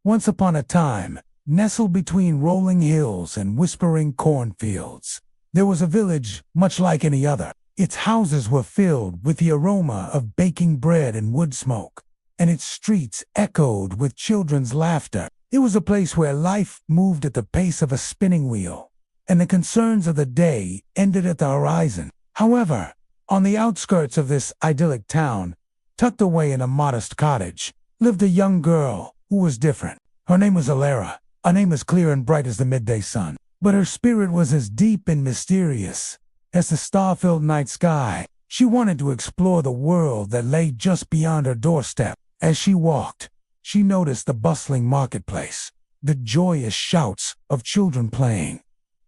Once upon a time, nestled between rolling hills and whispering cornfields, there was a village much like any other. Its houses were filled with the aroma of baking bread and wood smoke, and its streets echoed with children's laughter. It was a place where life moved at the pace of a spinning wheel, and the concerns of the day ended at the horizon. However, on the outskirts of this idyllic town, tucked away in a modest cottage, lived a young girl who was different. Her name was Alara, a name as clear and bright as the midday sun, but her spirit was as deep and mysterious as the star-filled night sky. She wanted to explore the world that lay just beyond her doorstep. As she walked, she noticed the bustling marketplace, the joyous shouts of children playing,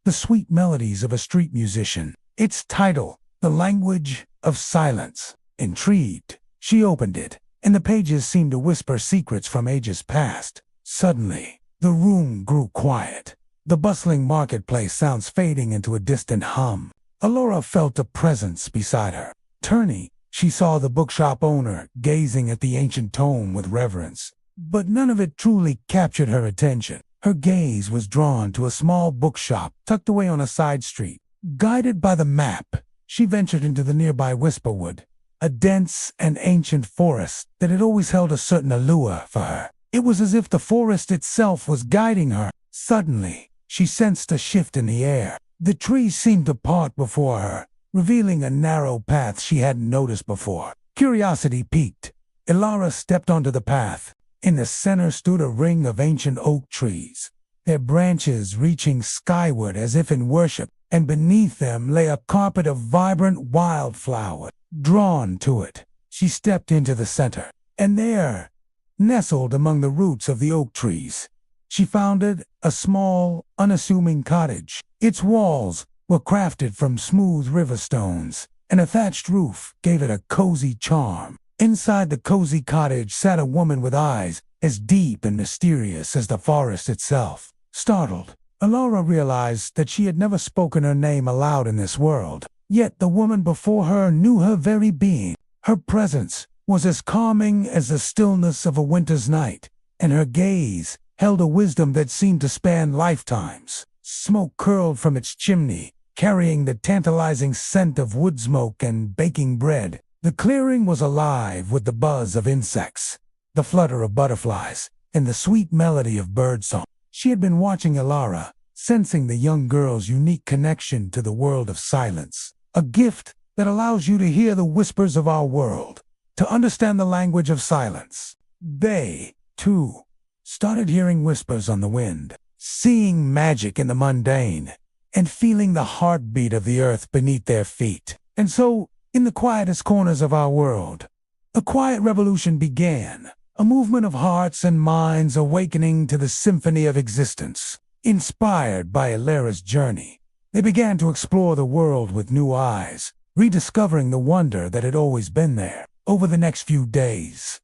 the sweet melodies of a street musician. Its title, The Language of Silence. Intrigued, she opened it, and the pages seemed to whisper secrets from ages past. Suddenly, the room grew quiet, the bustling marketplace sounds fading into a distant hum. Alara felt a presence beside her. Turning, she saw the bookshop owner gazing at the ancient tome with reverence. But none of it truly captured her attention. Her gaze was drawn to a small bookshop tucked away on a side street. Guided by the map, she ventured into the nearby Whisperwood, a dense and ancient forest that had always held a certain allure for her. It was as if the forest itself was guiding her. Suddenly, she sensed a shift in the air. The trees seemed to part before her, revealing a narrow path she hadn't noticed before. Curiosity piqued. Alara stepped onto the path. In the center stood a ring of ancient oak trees, their branches reaching skyward as if in worship, and beneath them lay a carpet of vibrant wildflowers. Drawn to it, she stepped into the center, and there, nestled among the roots of the oak trees, she found a small, unassuming cottage. Its walls were crafted from smooth river stones, and a thatched roof gave it a cozy charm. Inside the cozy cottage sat a woman with eyes as deep and mysterious as the forest itself. Startled, Alara realized that she had never spoken her name aloud in this world. Yet the woman before her knew her very being. Her presence was as calming as the stillness of a winter's night, and her gaze held a wisdom that seemed to span lifetimes. Smoke curled from its chimney, carrying the tantalizing scent of wood smoke and baking bread. The clearing was alive with the buzz of insects, the flutter of butterflies, and the sweet melody of birdsong. She had been watching Alara, sensing the young girl's unique connection to the world of silence, a gift that allows you to hear the whispers of our world, to understand the language of silence. They, too, started hearing whispers on the wind, seeing magic in the mundane, and feeling the heartbeat of the earth beneath their feet. And so, in the quietest corners of our world, a quiet revolution began, a movement of hearts and minds awakening to the symphony of existence. Inspired by Alara's journey, they began to explore the world with new eyes, rediscovering the wonder that had always been there. Over the next few days,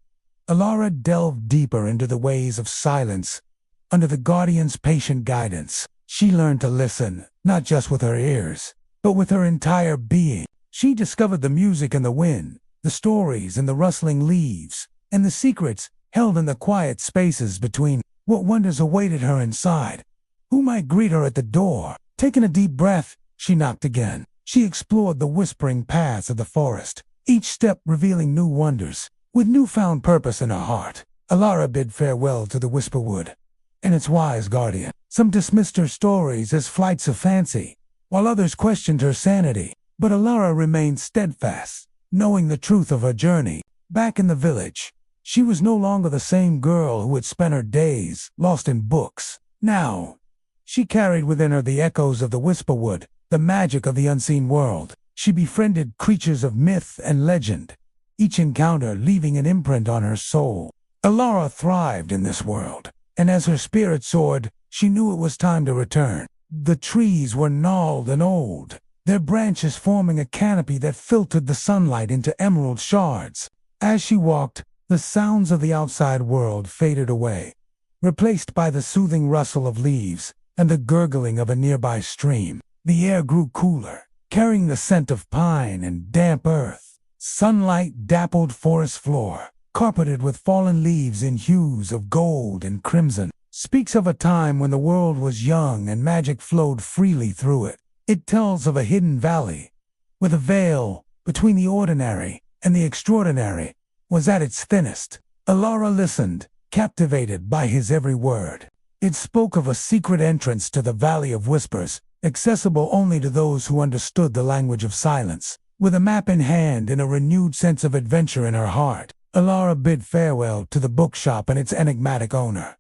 Alara delved deeper into the ways of silence. Under the Guardian's patient guidance, she learned to listen, not just with her ears, but with her entire being. She discovered the music in the wind, the stories in the rustling leaves, and the secrets held in the quiet spaces between. What wonders awaited her inside? Who might greet her at the door? Taking a deep breath, she knocked again. She explored the whispering paths of the forest, each step revealing new wonders. With newfound purpose in her heart, Alara bid farewell to the Whisperwood and its wise guardian. Some dismissed her stories as flights of fancy, while others questioned her sanity. But Alara remained steadfast, knowing the truth of her journey. Back in the village, she was no longer the same girl who had spent her days lost in books. Now, she carried within her the echoes of the Whisperwood, the magic of the unseen world. She befriended creatures of myth and legend, each encounter leaving an imprint on her soul. Alara thrived in this world, and as her spirit soared, she knew it was time to return. The trees were gnarled and old, their branches forming a canopy that filtered the sunlight into emerald shards. As she walked, the sounds of the outside world faded away, replaced by the soothing rustle of leaves and the gurgling of a nearby stream. The air grew cooler, carrying the scent of pine and damp earth. Sunlight dappled forest floor, carpeted with fallen leaves in hues of gold and crimson, speaks of a time when the world was young and magic flowed freely through it. It tells of a hidden valley, where the veil between the ordinary and the extraordinary was at its thinnest. Alara listened, captivated by his every word. It spoke of a secret entrance to the Valley of Whispers, accessible only to those who understood the language of silence. With a map in hand and a renewed sense of adventure in her heart, Alara bid farewell to the bookshop and its enigmatic owner.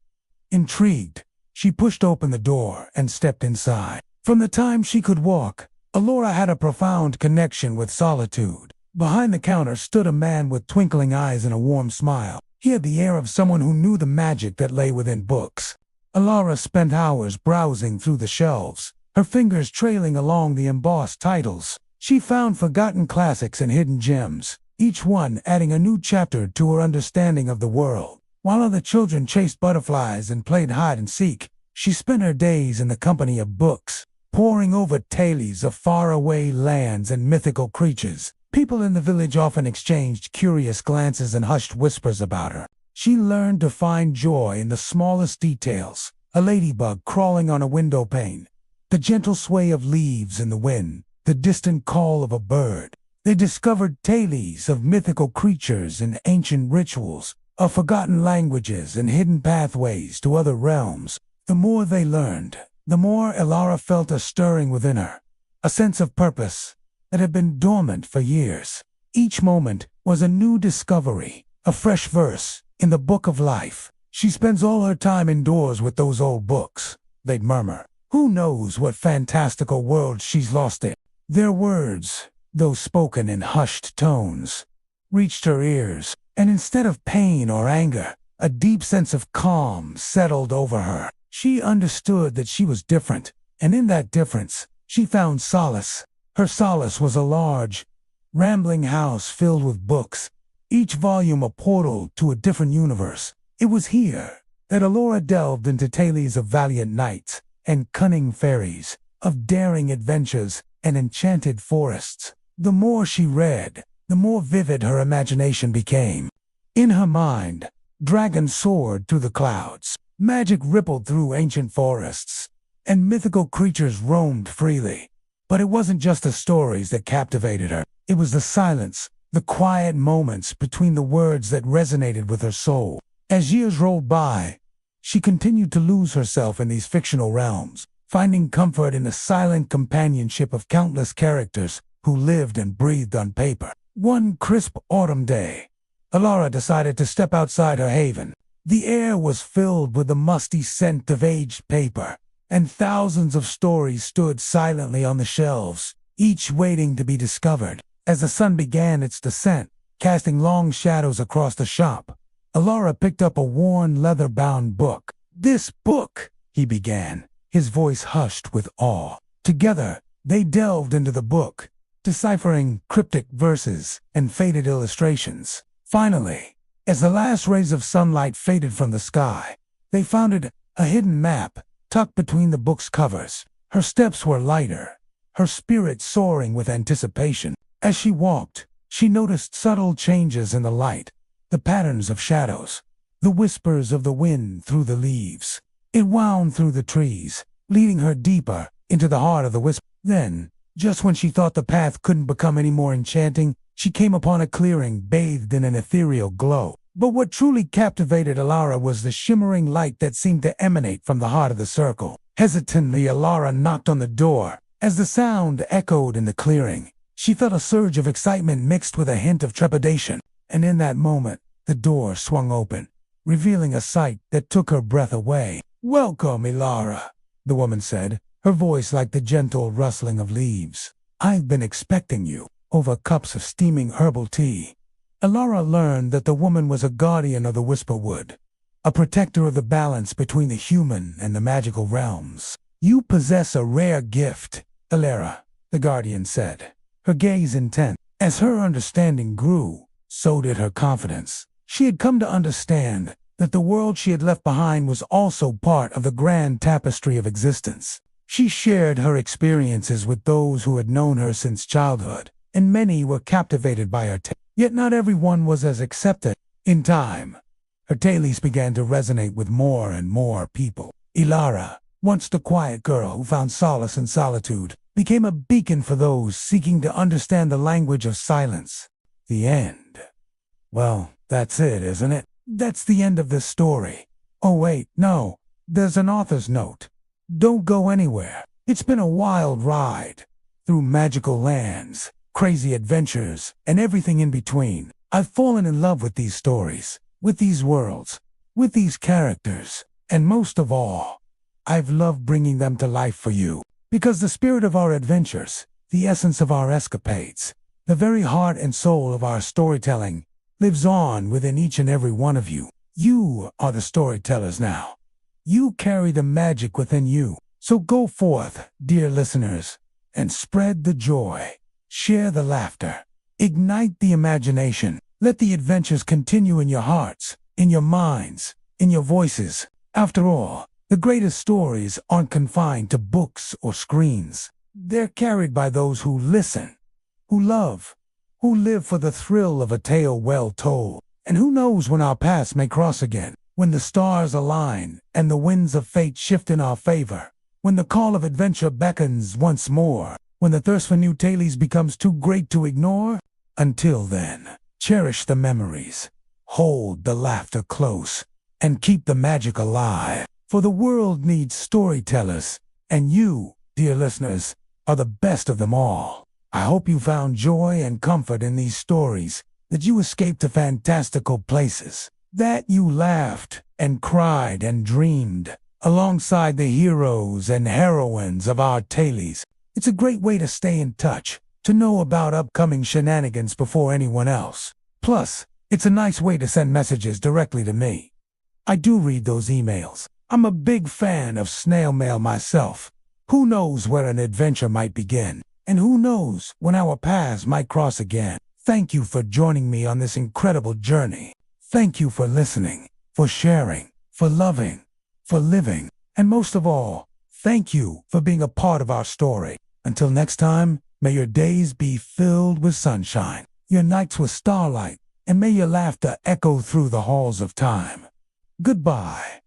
Intrigued, she pushed open the door and stepped inside. From the time she could walk, Alara had a profound connection with solitude. Behind the counter stood a man with twinkling eyes and a warm smile. He had the air of someone who knew the magic that lay within books. Alara spent hours browsing through the shelves, her fingers trailing along the embossed titles. She found forgotten classics and hidden gems, each one adding a new chapter to her understanding of the world. While other children chased butterflies and played hide-and-seek, she spent her days in the company of books, poring over tales of faraway lands and mythical creatures. People in the village often exchanged curious glances and hushed whispers about her. She learned to find joy in the smallest details, a ladybug crawling on a window pane, the gentle sway of leaves in the wind, the distant call of a bird. They discovered tales of mythical creatures and ancient rituals, of forgotten languages and hidden pathways to other realms. The more they learned, the more Alara felt a stirring within her, a sense of purpose that had been dormant for years. Each moment was a new discovery, a fresh verse in the book of life. She spends all her time indoors with those old books, they'd murmur. Who knows what fantastical world she's lost in? Their words, though spoken in hushed tones, reached her ears, and instead of pain or anger, a deep sense of calm settled over her. She understood that she was different, and in that difference, she found solace. Her solace was a large, rambling house filled with books, each volume a portal to a different universe. It was here that Alara delved into tales of valiant knights and cunning fairies, of daring adventures and enchanted forests. The more she read, the more vivid her imagination became. In her mind, dragons soared through the clouds, magic rippled through ancient forests, and mythical creatures roamed freely. But it wasn't just the stories that captivated her. It was the silence, the quiet moments between the words that resonated with her soul. As years rolled by, she continued to lose herself in these fictional realms, finding comfort in the silent companionship of countless characters who lived and breathed on paper. One crisp autumn day, Alara decided to step outside her haven. The air was filled with the musty scent of aged paper, and thousands of stories stood silently on the shelves, each waiting to be discovered. As the sun began its descent, casting long shadows across the shop, Alara picked up a worn, leather-bound book. "This book," he began, his voice hushed with awe. Together, they delved into the book, deciphering cryptic verses and faded illustrations. Finally, as the last rays of sunlight faded from the sky, they found a hidden map tucked between the book's covers. Her steps were lighter, her spirit soaring with anticipation. As she walked, she noticed subtle changes in the light, the patterns of shadows, the whispers of the wind through the leaves. It wound through the trees, leading her deeper into the heart of the whisper. Then, just when she thought the path couldn't become any more enchanting, she came upon a clearing bathed in an ethereal glow. But what truly captivated Alara was the shimmering light that seemed to emanate from the heart of the circle. Hesitantly, Alara knocked on the door. As the sound echoed in the clearing, she felt a surge of excitement mixed with a hint of trepidation. And in that moment, the door swung open, revealing a sight that took her breath away. "Welcome, Alara," the woman said, her voice like the gentle rustling of leaves. "I've been expecting you," over cups of steaming herbal tea. Alara learned that the woman was a guardian of the Whisperwood, a protector of the balance between the human and the magical realms. "You possess a rare gift, Alara," the guardian said, her gaze intent. As her understanding grew, so did her confidence. She had come to understand that the world she had left behind was also part of the grand tapestry of existence. She shared her experiences with those who had known her since childhood, and many were captivated by her tale. Yet not everyone was as accepted In time, her tales began to resonate with more and more people. Ilara, once the quiet girl who found solace in solitude, became a beacon for those seeking to understand the language of silence. The end. Well, that's it, isn't it? That's the end of this story. Oh wait, no, there's an author's note. Don't go anywhere. It's been a wild ride. Through magical lands, crazy adventures, and everything in between. I've fallen in love with these stories, with these worlds, with these characters, and most of all, I've loved bringing them to life for you. Because the spirit of our adventures, the essence of our escapades, the very heart and soul of our storytelling, lives on within each and every one of you. You are the storytellers now. You carry the magic within you. So go forth, dear listeners, and spread the joy. Share the laughter. Ignite the imagination. Let the adventures continue in your hearts, in your minds, in your voices. After all, the greatest stories aren't confined to books or screens. They're carried by those who listen, who love, who live for the thrill of a tale well told. And who knows when our paths may cross again, when the stars align and the winds of fate shift in our favor, when the call of adventure beckons once more, when the thirst for new tales becomes too great to ignore. Until then, cherish the memories, hold the laughter close, and keep the magic alive. For the world needs storytellers, and you, dear listeners, are the best of them all. I hope you found joy and comfort in these stories, that you escaped to fantastical places, that you laughed and cried and dreamed alongside the heroes and heroines of our tales. It's a great way to stay in touch, to know about upcoming shenanigans before anyone else. Plus, it's a nice way to send messages directly to me. I do read those emails. I'm a big fan of snail mail myself. Who knows where an adventure might begin, and who knows when our paths might cross again. Thank you for joining me on this incredible journey. Thank you for listening, for sharing, for loving, for living, and most of all, thank you for being a part of our story. Until next time, may your days be filled with sunshine, your nights with starlight, and may your laughter echo through the halls of time. Goodbye.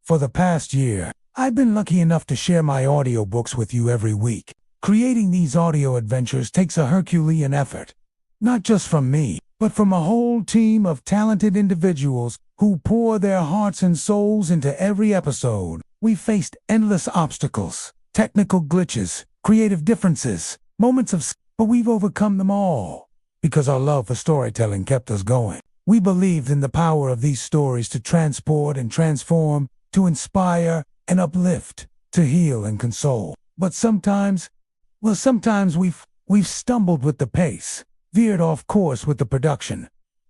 For the past year, I've been lucky enough to share my audiobooks with you every week. Creating these audio adventures takes a Herculean effort. Not just from me, but from a whole team of talented individuals who pour their hearts and souls into every episode. We faced endless obstacles, technical glitches, creative differences, moments of but we've overcome them all. Because our love for storytelling kept us going. We believed in the power of these stories to transport and transform, to inspire and uplift, to heal and console. But sometimes we've stumbled with the pace, veered off course with the production,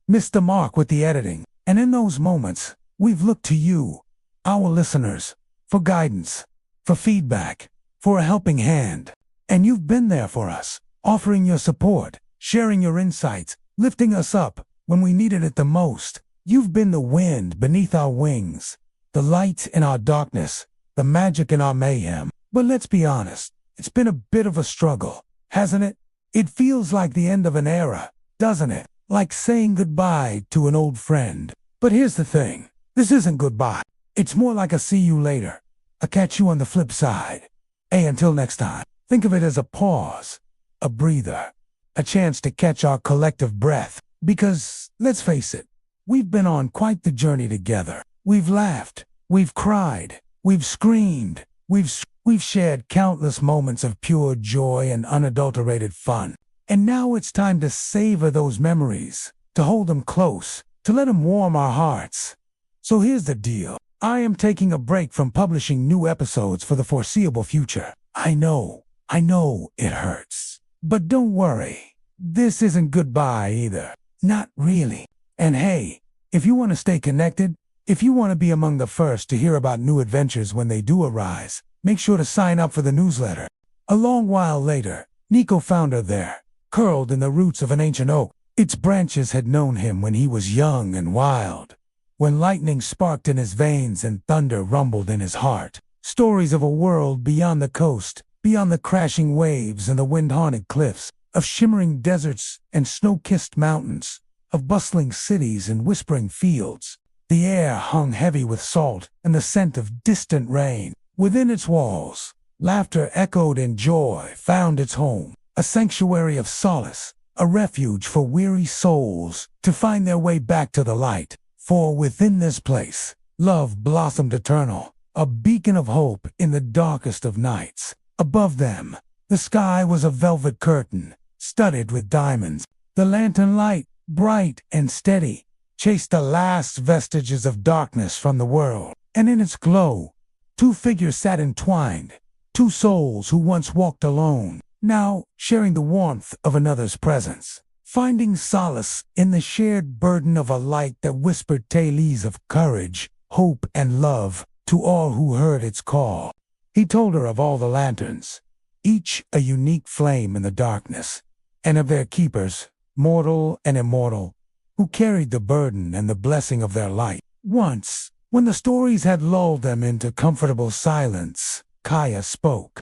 missed the mark with the editing, and in those moments, we've looked to you, our listeners, for guidance, for feedback, for a helping hand. And you've been there for us, offering your support, sharing your insights, lifting us up when we needed it the most. You've been the wind beneath our wings, the light in our darkness, the magic in our mayhem. But let's be honest, it's been a bit of a struggle, hasn't it? It feels like the end of an era, doesn't it? Like saying goodbye to an old friend. But here's the thing, this isn't goodbye. It's more like a see you later, a catch you on the flip side. Hey, until next time, think of it as a pause, a breather, a chance to catch our collective breath. Because, let's face it, we've been on quite the journey together. We've laughed, we've cried, we've screamed, we've shared countless moments of pure joy and unadulterated fun. And now it's time to savor those memories, to hold them close, to let them warm our hearts. So here's the deal. I am taking a break from publishing new episodes for the foreseeable future. I know it hurts. But don't worry, this isn't goodbye either. Not really. And hey, if you want to stay connected, if you want to be among the first to hear about new adventures when they do arise, make sure to sign up for the newsletter. A long while later, Nico found her there, curled in the roots of an ancient oak. Its branches had known him when he was young and wild, when lightning sparked in his veins and thunder rumbled in his heart. Stories of a world beyond the coast, beyond the crashing waves and the wind-haunted cliffs, of shimmering deserts and snow-kissed mountains, of bustling cities and whispering fields. The air hung heavy with salt and the scent of distant rain. Within its walls, laughter echoed and joy found its home, a sanctuary of solace, a refuge for weary souls to find their way back to the light. For within this place, love blossomed eternal, a beacon of hope in the darkest of nights. Above them, the sky was a velvet curtain, studded with diamonds. The lantern light, bright and steady, chased the last vestiges of darkness from the world. And in its glow, two figures sat entwined, two souls who once walked alone, now sharing the warmth of another's presence, finding solace in the shared burden of a light that whispered tales of courage, hope, and love to all who heard its call. He told her of all the lanterns, each a unique flame in the darkness, and of their keepers, mortal and immortal, who carried the burden and the blessing of their light. Once, when the stories had lulled them into comfortable silence, Kaya spoke.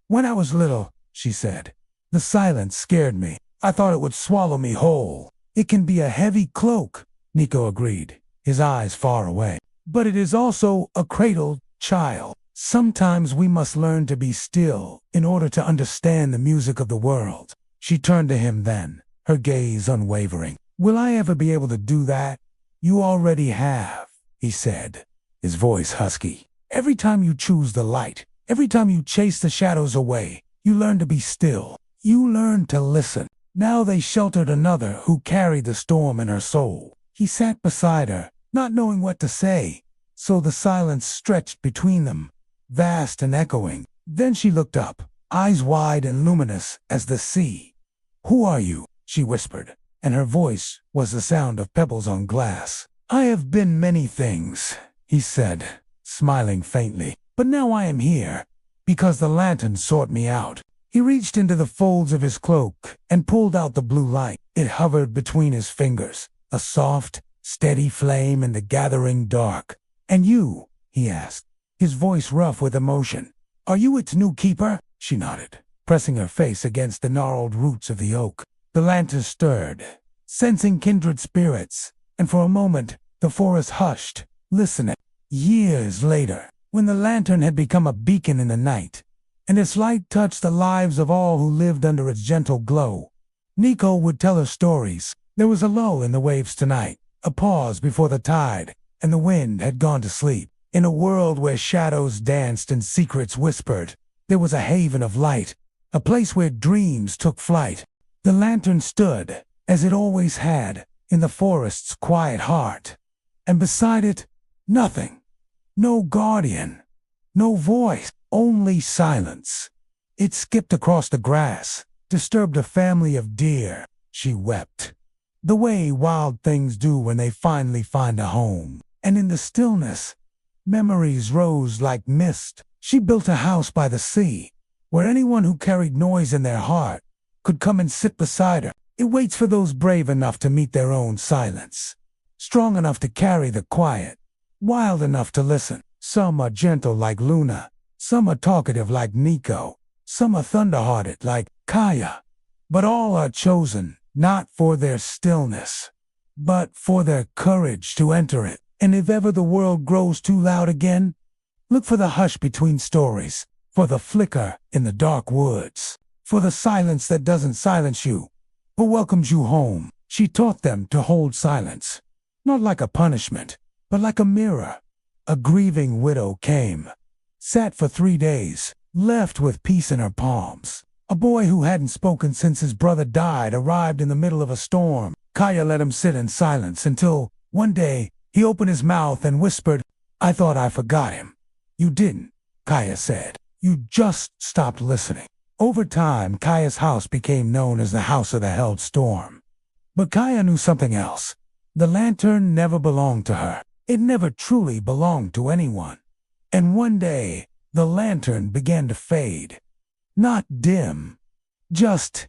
"When I was little," she said, "the silence scared me. I thought it would swallow me whole." "It can be a heavy cloak," Nico agreed, his eyes far away. "But it is also a cradled child. Sometimes we must learn to be still in order to understand the music of the world." She turned to him then, her gaze unwavering. "Will I ever be able to do that?" "You already have," he said, his voice husky. "Every time you choose the light, every time you chase the shadows away, you learn to be still. You learn to listen." Now they sheltered another who carried the storm in her soul. He sat beside her, not knowing what to say, so the silence stretched between them, vast and echoing. Then she looked up, eyes wide and luminous as the sea. "Who are you?" she whispered, and her voice was the sound of pebbles on glass. "I have been many things," he said, smiling faintly. "But now I am here, because the lantern sought me out." He reached into the folds of his cloak and pulled out the blue light. It hovered between his fingers, a soft, steady flame in the gathering dark. "And you?" he asked, his voice rough with emotion. "Are you its new keeper?" She nodded, pressing her face against the gnarled roots of the oak. The lantern stirred, sensing kindred spirits, and for a moment the forest hushed, listening. Years later, when the lantern had become a beacon in the night, and its light touched the lives of all who lived under its gentle glow, Nico would tell her stories. There was a lull in the waves tonight, a pause before the tide, and the wind had gone to sleep. In a world where shadows danced and secrets whispered, there was a haven of light, a place where dreams took flight. The lantern stood, as it always had, in the forest's quiet heart, and beside it, nothing. No guardian, no voice, only silence. It skipped across the grass, disturbed a family of deer. She wept, the way wild things do when they finally find a home. And in the stillness, memories rose like mist. She built a house by the sea, where anyone who carried noise in their heart could come and sit beside her. It waits for those brave enough to meet their own silence, strong enough to carry the quiet, wild enough to listen. Some are gentle like Luna, some are talkative like Nico, some are thunder-hearted like Kaya. But all are chosen, not for their stillness, but for their courage to enter it. And if ever the world grows too loud again, look for the hush between stories, for the flicker in the dark woods, for the silence that doesn't silence you, but welcomes you home. She taught them to hold silence, not like a punishment, but like a mirror. A grieving widow came, sat for 3 days, left with peace in her palms. A boy who hadn't spoken since his brother died arrived in the middle of a storm. Kaya let him sit in silence until, one day, he opened his mouth and whispered, "I thought I forgot him." "You didn't," Kaya said. "You just stopped listening." Over time, Kaya's house became known as the House of the Held Storm. But Kaya knew something else. The lantern never belonged to her. It never truly belonged to anyone. And one day, the lantern began to fade. Not dim, just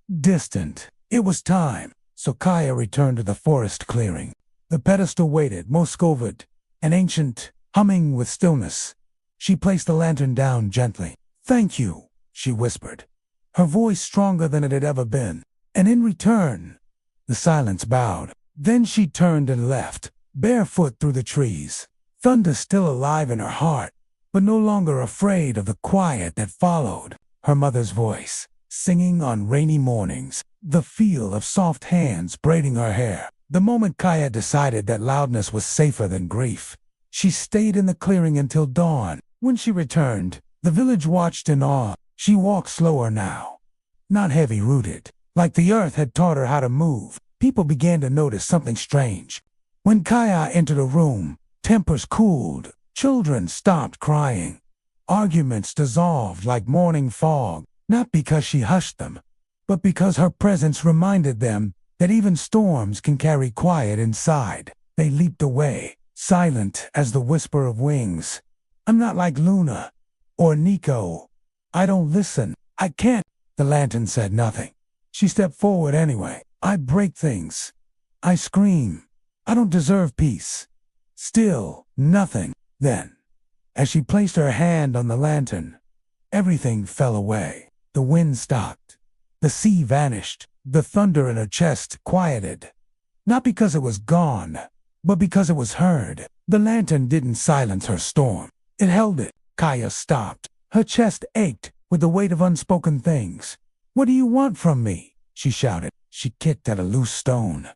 distant. It was time, so Kaya returned to the forest clearing. The pedestal waited, Moscovite, an ancient, humming with stillness. She placed the lantern down gently. "Thank you," she whispered, her voice stronger than it had ever been. And in return, the silence bowed. Then she turned and left, barefoot through the trees. Thunder still alive in her heart, but no longer afraid of the quiet that followed. Her mother's voice, singing on rainy mornings, the feel of soft hands braiding her hair. The moment Kaya decided that loudness was safer than grief, she stayed in the clearing until dawn. When she returned, the village watched in awe. She walked slower now, not heavy-rooted. Like the earth had taught her how to move, people began to notice something strange. When Kaya entered a room, tempers cooled, children stopped crying. Arguments dissolved like morning fog, not because she hushed them, but because her presence reminded them that even storms can carry quiet inside. They leaped away, silent as the whisper of wings. I'm not like Luna or Nico. I don't listen. I can't. The lantern said nothing. She stepped forward anyway. I break things. I scream. I don't deserve peace. Still, nothing. Then, as she placed her hand on the lantern, everything fell away. The wind stopped. The sea vanished. The thunder in her chest quieted. Not because it was gone, but because it was heard. The lantern didn't silence her storm. It held it. Kaya stopped. Her chest ached with the weight of unspoken things. What do you want from me? She shouted. She kicked at a loose stone.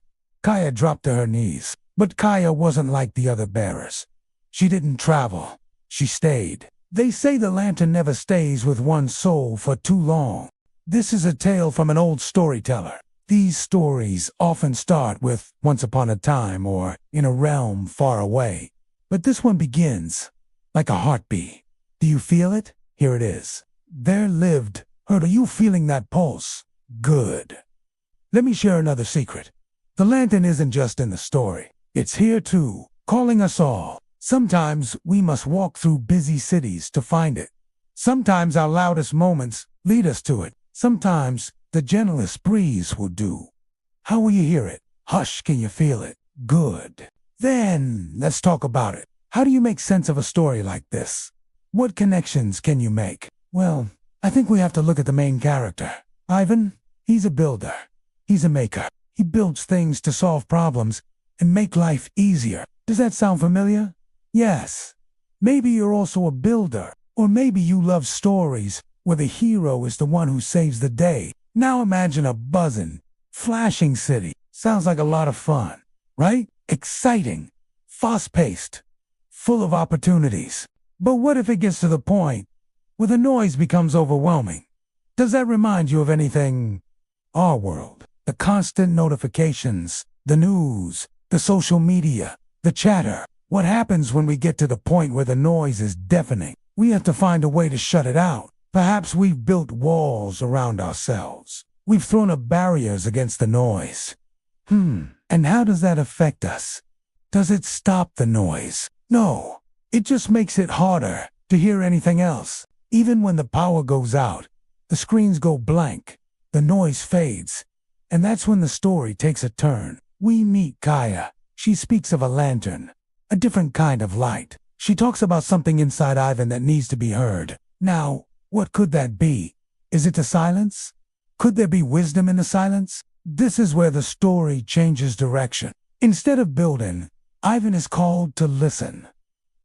Kaya dropped to her knees. But Kaya wasn't like the other bearers. She didn't travel. She stayed. They say the lantern never stays with one's soul for too long. This is a tale from an old storyteller. These stories often start with once upon a time or in a realm far away. But this one begins like a heartbeat. Do you feel it? Here it is. There lived. Are you feeling that pulse? Good. Let me share another secret. The lantern isn't just in the story. It's here too, calling us all. Sometimes we must walk through busy cities to find it. Sometimes our loudest moments lead us to it. Sometimes the gentlest breeze will do. How will you hear it? Hush, can you feel it? Good. Then let's talk about it. How do you make sense of a story like this? What connections can you make? Well, I think we have to look at the main character. Ivan, he's a builder. He's a maker. He builds things to solve problems and make life easier. Does that sound familiar? Yes. Maybe you're also a builder, or maybe you love stories where the hero is the one who saves the day. Now imagine a buzzing, flashing city. Sounds like a lot of fun, right? Exciting, fast-paced, full of opportunities. But what if it gets to the point where the noise becomes overwhelming? Does that remind you of anything? Our world. The constant notifications, the news, the social media, the chatter. What happens when we get to the point where the noise is deafening? We have to find a way to shut it out. Perhaps we've built walls around ourselves. We've thrown up barriers against the noise. And how does that affect us? Does it stop the noise? No. It just makes it harder to hear anything else. Even when the power goes out, the screens go blank, the noise fades, and that's when the story takes a turn. We meet Kaya. She speaks of a lantern, a different kind of light. She talks about something inside Ivan that needs to be heard. Now, what could that be? Is it the silence? Could there be wisdom in the silence? This is where the story changes direction. Instead of building, Ivan is called to listen.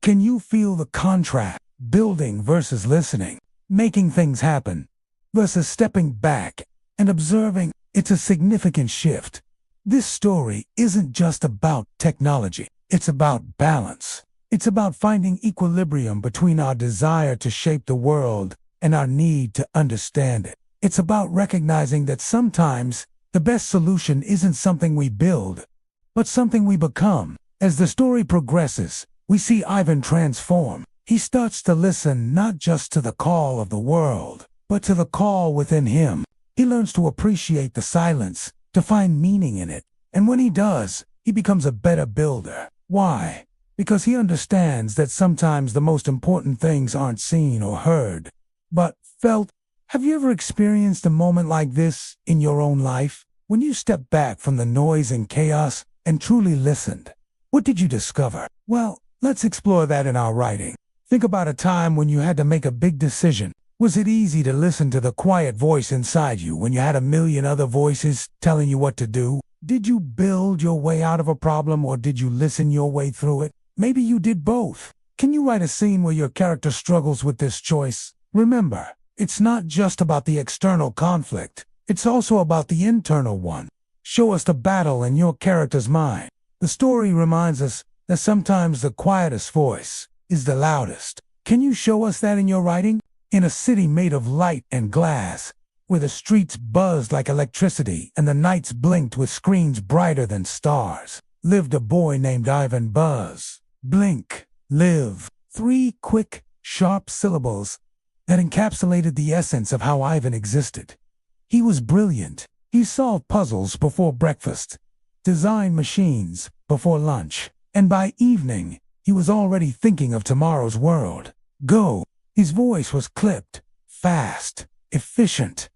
Can you feel the contrast? Building versus listening, making things happen versus stepping back and observing. It's a significant shift. This story isn't just about technology. It's about balance. It's about finding equilibrium between our desire to shape the world and our need to understand it. It's about recognizing that sometimes the best solution isn't something we build, but something we become. As the story progresses, we see Ivan transform. He starts to listen not just to the call of the world, but to the call within him. He learns to appreciate the silence, to find meaning in it. And when he does, he becomes a better builder. Why? Because he understands that sometimes the most important things aren't seen or heard, but felt. Have you ever experienced a moment like this in your own life? When you stepped back from the noise and chaos and truly listened? What did you discover? Well, let's explore that in our writing. Think about a time when you had to make a big decision. Was it easy to listen to the quiet voice inside you when you had a million other voices telling you what to do? Did you build your way out of a problem or did you listen your way through it? Maybe you did both. Can you write a scene where your character struggles with this choice? Remember, it's not just about the external conflict. It's also about the internal one. Show us the battle in your character's mind. The story reminds us that sometimes the quietest voice is the loudest. Can you show us that in your writing? In a city made of light and glass, where the streets buzzed like electricity and the nights blinked with screens brighter than stars, lived a boy named Ivan Buzz. Blink, live. 3 quick, sharp syllables that encapsulated the essence of how Ivan existed. He was brilliant. He solved puzzles before breakfast, designed machines before lunch, and by evening, he was already thinking of tomorrow's world. Go. His voice was clipped, fast, efficient.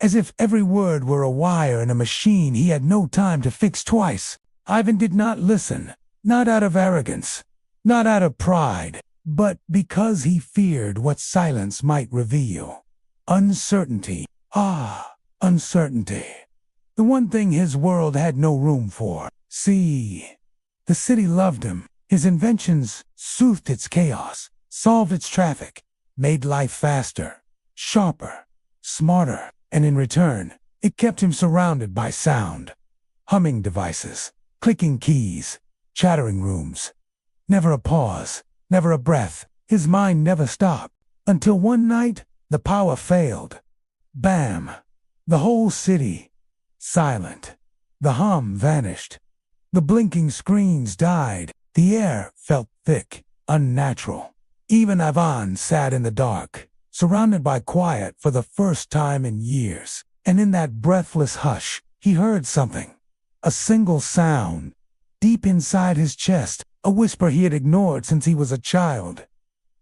As if every word were a wire in a machine he had no time to fix twice. Ivan did not listen, not out of arrogance, not out of pride, but because he feared what silence might reveal. Uncertainty. Uncertainty. The one thing his world had no room for. See, the city loved him. His inventions soothed its chaos, solved its traffic, made life faster, sharper, smarter, and in return, it kept him surrounded by sound. Humming devices, clicking keys, chattering rooms. Never a pause, never a breath. His mind never stopped. Until one night, the power failed. Bam! The whole city, silent. The hum vanished. The blinking screens died. The air felt thick, unnatural. Even Ivan sat in the dark, surrounded by quiet for the first time in years. And in that breathless hush, he heard something. A single sound, deep inside his chest, a whisper he had ignored since he was a child.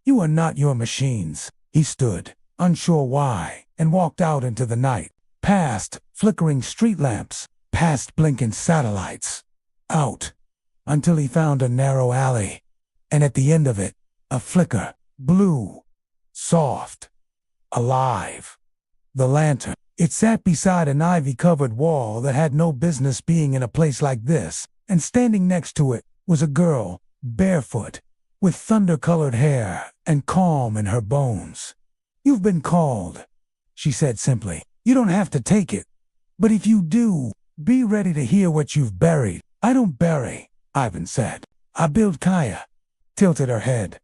"You are not your machines." He stood, unsure why, and walked out into the night, past flickering street lamps, past blinking satellites. Out, until he found a narrow alley, and at the end of it, a flicker, blue, soft, alive. The lantern. It sat beside an ivy-covered wall that had no business being in a place like this, and standing next to it was a girl, barefoot, with thunder-colored hair and calm in her bones. "You've been called," she said simply. "You don't have to take it. But if you do, be ready to hear what you've buried." "I don't bury," Ivan said. "I build." Kaya tilted her head.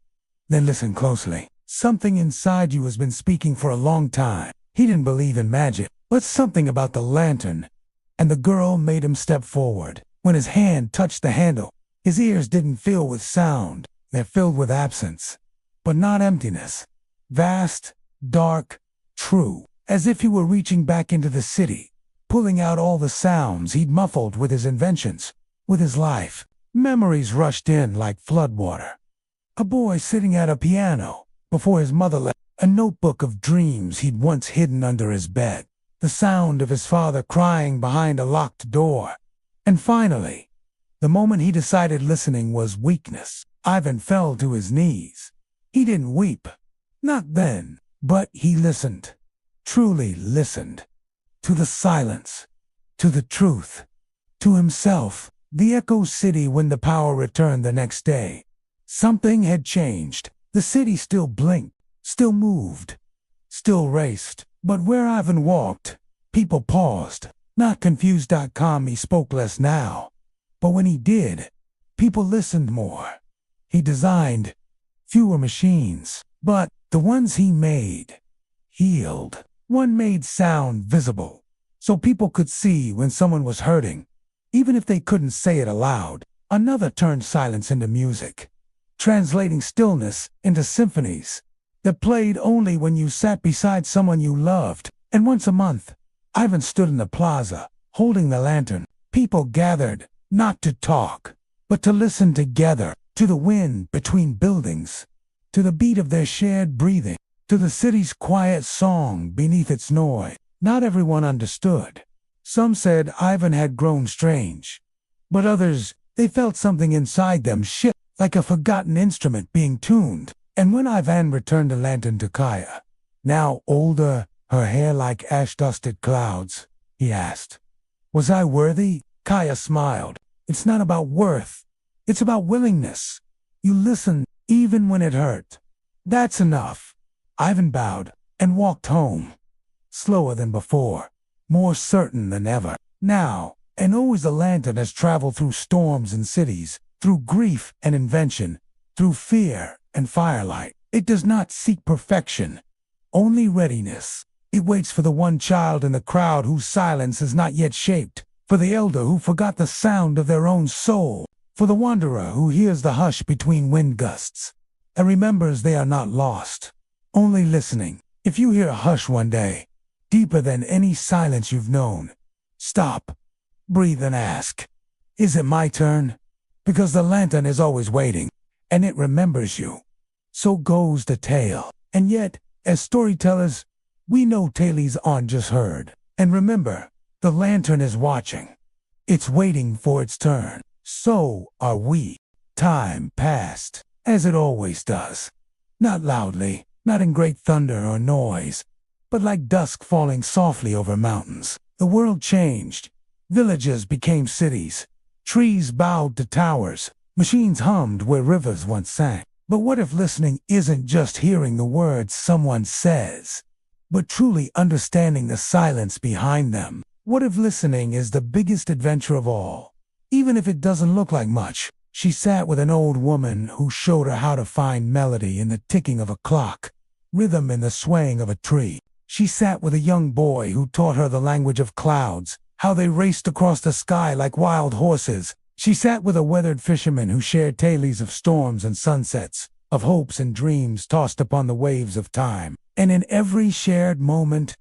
"Then listen closely. Something inside you has been speaking for a long time." He didn't believe in magic, but something about the lantern. And the girl made him step forward. When his hand touched the handle, his ears didn't fill with sound. They're filled with absence, but not emptiness. Vast, dark, true, as if he were reaching back into the city, pulling out all the sounds he'd muffled with his inventions, with his life. Memories rushed in like floodwater. A boy sitting at a piano before his mother left. A notebook of dreams he'd once hidden under his bed. The sound of his father crying behind a locked door. And finally, the moment he decided listening was weakness, Ivan fell to his knees. He didn't weep. Not then. But he listened. Truly listened. To the silence. To the truth. To himself. The Echo City when the power returned the next day. Something had changed. The city still blinked. Still moved, still raced, but where Ivan walked, people paused. Not confused.com, he spoke less now. But when he did, people listened more. He designed fewer machines, but the ones he made healed. One made sound visible, so people could see when someone was hurting, even if they couldn't say it aloud. Another turned silence into music, translating stillness into symphonies that played only when you sat beside someone you loved. And once a month, Ivan stood in the plaza, holding the lantern. People gathered, not to talk, but to listen together, to the wind between buildings, to the beat of their shared breathing, to the city's quiet song beneath its noise. Not everyone understood. Some said Ivan had grown strange, but others, they felt something inside them shift, like a forgotten instrument being tuned. And when Ivan returned the lantern to Kaya, now older, her hair like ash-dusted clouds, he asked, "Was I worthy?" Kaya smiled. It's not about worth. It's about willingness. You listen even when it hurt. That's enough. Ivan bowed and walked home. Slower than before. More certain than ever. Now, and always the lantern has traveled through storms and cities, through grief and invention, through fear and firelight. It does not seek perfection, only readiness. It waits for the one child in the crowd whose silence is not yet shaped, for the elder who forgot the sound of their own soul, for the wanderer who hears the hush between wind gusts, and remembers they are not lost, only listening. If you hear a hush one day, deeper than any silence you've known, stop, breathe and ask, is it my turn? Because the lantern is always waiting, and it remembers you. So goes the tale. And yet, as storytellers, we know tales aren't just heard. And remember, the lantern is watching. It's waiting for its turn. So are we. Time passed, as it always does. Not loudly, not in great thunder or noise, but like dusk falling softly over mountains. The world changed. Villages became cities. Trees bowed to towers. Machines hummed where rivers once sang. But what if listening isn't just hearing the words someone says, but truly understanding the silence behind them? What if listening is the biggest adventure of all? Even if it doesn't look like much. She sat with an old woman who showed her how to find melody in the ticking of a clock, rhythm in the swaying of a tree. She sat with a young boy who taught her the language of clouds, how they raced across the sky like wild horses. She sat with a weathered fisherman who shared tales of storms and sunsets, of hopes and dreams tossed upon the waves of time. And in every shared moment,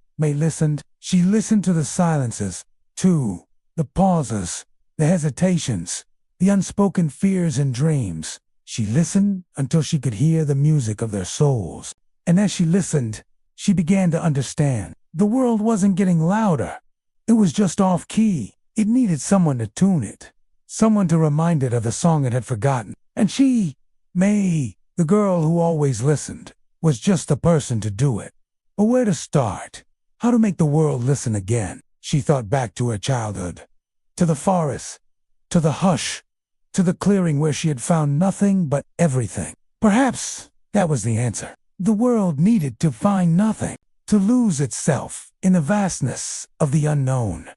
she listened to the silences, too, the pauses, the hesitations, the unspoken fears and dreams. She listened until she could hear the music of their souls. And as she listened, she began to understand. The world wasn't getting louder. It was just off-key. It needed someone to tune it. Someone to remind it of the song it had forgotten. And she, May, the girl who always listened, was just the person to do it. But where to start? How to make the world listen again? She thought back to her childhood. To the forest. To the hush. To the clearing where she had found nothing but everything. Perhaps that was the answer. The world needed to find nothing. To lose itself in the vastness of the unknown.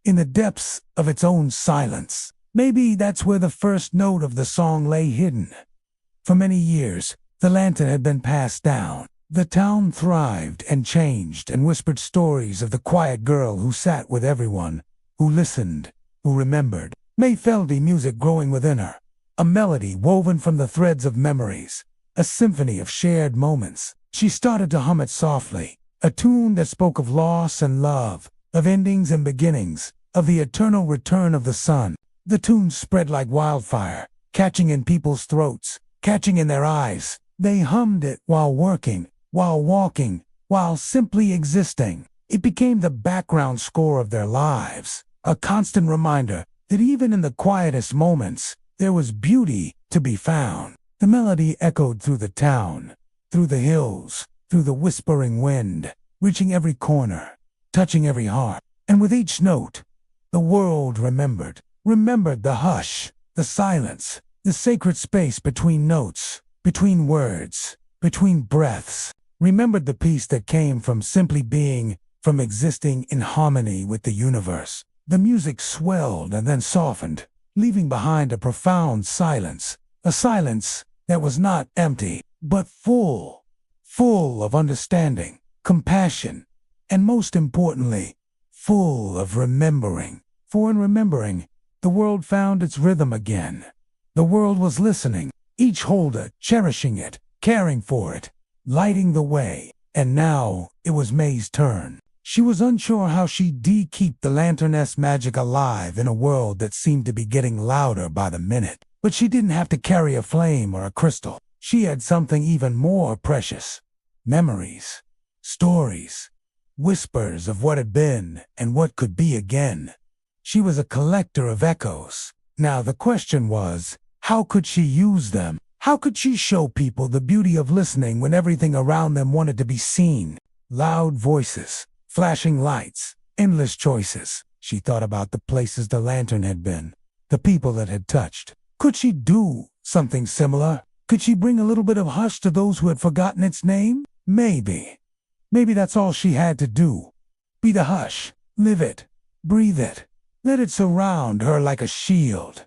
In the depths of its own silence. Maybe that's where the first note of the song lay hidden. For many years, the lantern had been passed down. The town thrived and changed and whispered stories of the quiet girl who sat with everyone, who listened, who remembered. May felt the music growing within her, a melody woven from the threads of memories, a symphony of shared moments. She started to hum it softly, a tune that spoke of loss and love, of endings and beginnings, of the eternal return of the sun. The tune spread like wildfire, catching in people's throats, catching in their eyes. They hummed it while working, while walking, while simply existing. It became the background score of their lives, a constant reminder that even in the quietest moments, there was beauty to be found. The melody echoed through the town, through the hills, through the whispering wind, reaching every corner, touching every heart. And with each note, the world remembered the hush, the silence, the sacred space between notes, between words, between breaths. Remembered the peace that came from simply being, from existing in harmony with the universe. The music swelled and then softened, leaving behind a profound silence, a silence that was not empty, but full of understanding, compassion, and most importantly, full of remembering. For in remembering, the world found its rhythm again. The world was listening, each holder cherishing it, caring for it, lighting the way. And now it was May's turn. She was unsure how she'd keep the lantern's magic alive in a world that seemed to be getting louder by the minute. But she didn't have to carry a flame or a crystal. She had something even more precious. Memories, stories, whispers of what had been and what could be again. She was a collector of echoes. Now the question was, how could she use them? How could she show people the beauty of listening when everything around them wanted to be seen? Loud voices, flashing lights, endless choices. She thought about the places the lantern had been, the people that had touched. Could she do something similar? Could she bring a little bit of hush to those who had forgotten its name? Maybe. Maybe that's all she had to do. Be the hush. Live it. Breathe it. Let it surround her like a shield.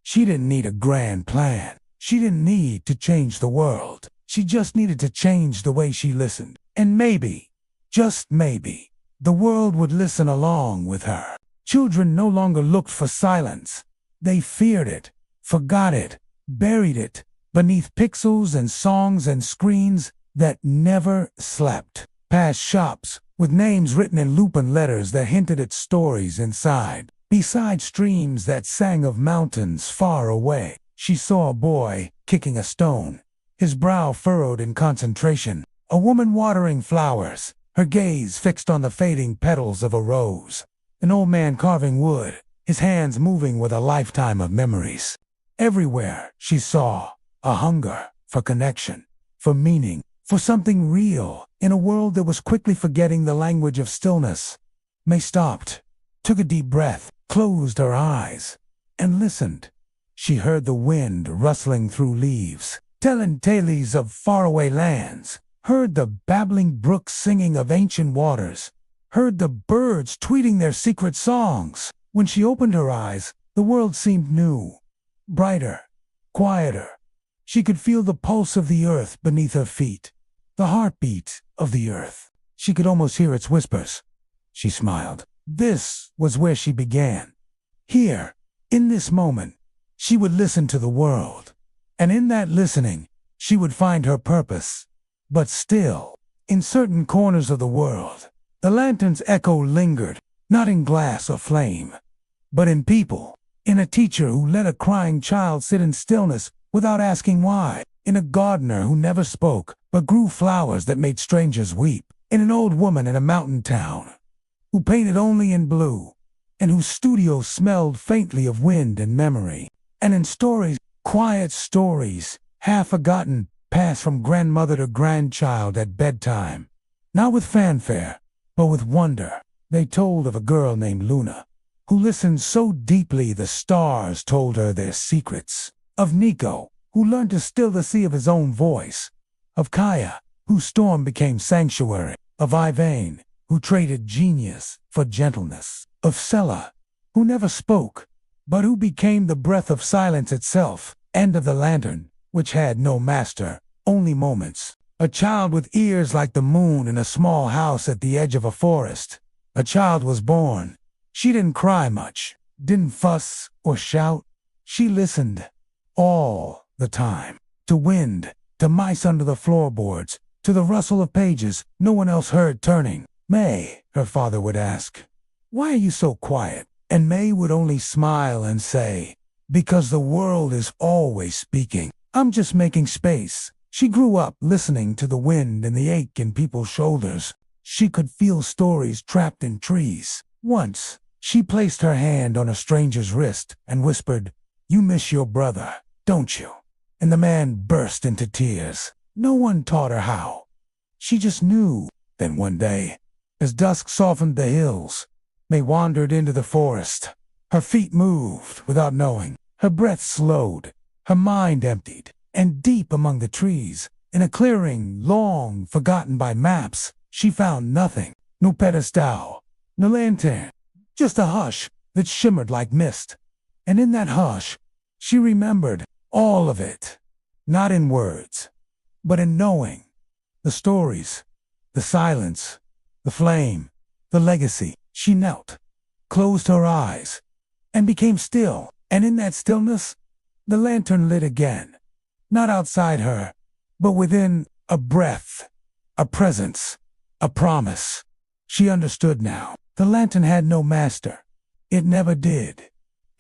She didn't need a grand plan. She didn't need to change the world. She just needed to change the way she listened. And maybe, just maybe, the world would listen along with her. Children no longer looked for silence. They feared it, forgot it, buried it beneath pixels and songs and screens that never slept. Past shops with names written in Lupin letters that hinted at stories inside. Beside streams that sang of mountains far away, she saw a boy kicking a stone, his brow furrowed in concentration. A woman watering flowers, her gaze fixed on the fading petals of a rose. An old man carving wood, his hands moving with a lifetime of memories. Everywhere she saw a hunger for connection, for meaning, for something real in a world that was quickly forgetting the language of stillness. May stopped, took a deep breath, closed her eyes, and listened. She heard the wind rustling through leaves, telling tales of faraway lands, heard the babbling brooks singing of ancient waters, heard the birds tweeting their secret songs. When she opened her eyes, the world seemed new, brighter, quieter. She could feel the pulse of the earth beneath her feet, the heartbeat of the earth. She could almost hear its whispers. She smiled. This was where she began. Here, in this moment, she would listen to the world. And in that listening, she would find her purpose. But still, in certain corners of the world, the lantern's echo lingered, not in glass or flame, but in people, in a teacher who let a crying child sit in stillness without asking why, in a gardener who never spoke but grew flowers that made strangers weep, in an old woman in a mountain town who painted only in blue, and whose studio smelled faintly of wind and memory, and in stories, quiet stories, half forgotten, passed from grandmother to grandchild at bedtime. Not with fanfare, but with wonder. They told of a girl named Luna, who listened so deeply the stars told her their secrets. Of Nico, who learned to still the sea of his own voice. Of Kaya, whose storm became sanctuary. Of Ivain, who traded genius for gentleness. Of Sella, who never spoke, but who became the breath of silence itself. And of the lantern, which had no master, only moments. A child with ears like the moon in a small house at the edge of a forest. A child was born. She didn't cry much, didn't fuss or shout. She listened. All the time. To wind, to mice under the floorboards, to the rustle of pages no one else heard turning. May, her father would ask, why are you so quiet? And May would only smile and say, because the world is always speaking. I'm just making space. She grew up listening to the wind and the ache in people's shoulders. She could feel stories trapped in trees. Once, she placed her hand on a stranger's wrist and whispered, you miss your brother, don't you? And the man burst into tears. No one taught her how. She just knew. Then one day, as dusk softened the hills, May wandered into the forest. Her feet moved without knowing. Her breath slowed. Her mind emptied. And deep among the trees, in a clearing long forgotten by maps, she found nothing. No pedestal, no lantern, just a hush that shimmered like mist. And in that hush, she remembered all of it, not in words, but in knowing. The stories, the silence, the flame, the legacy. She knelt, closed her eyes, and became still. And in that stillness, the lantern lit again. Not outside her, but within, a breath, a presence, a promise. She understood now. The lantern had no master. It never did.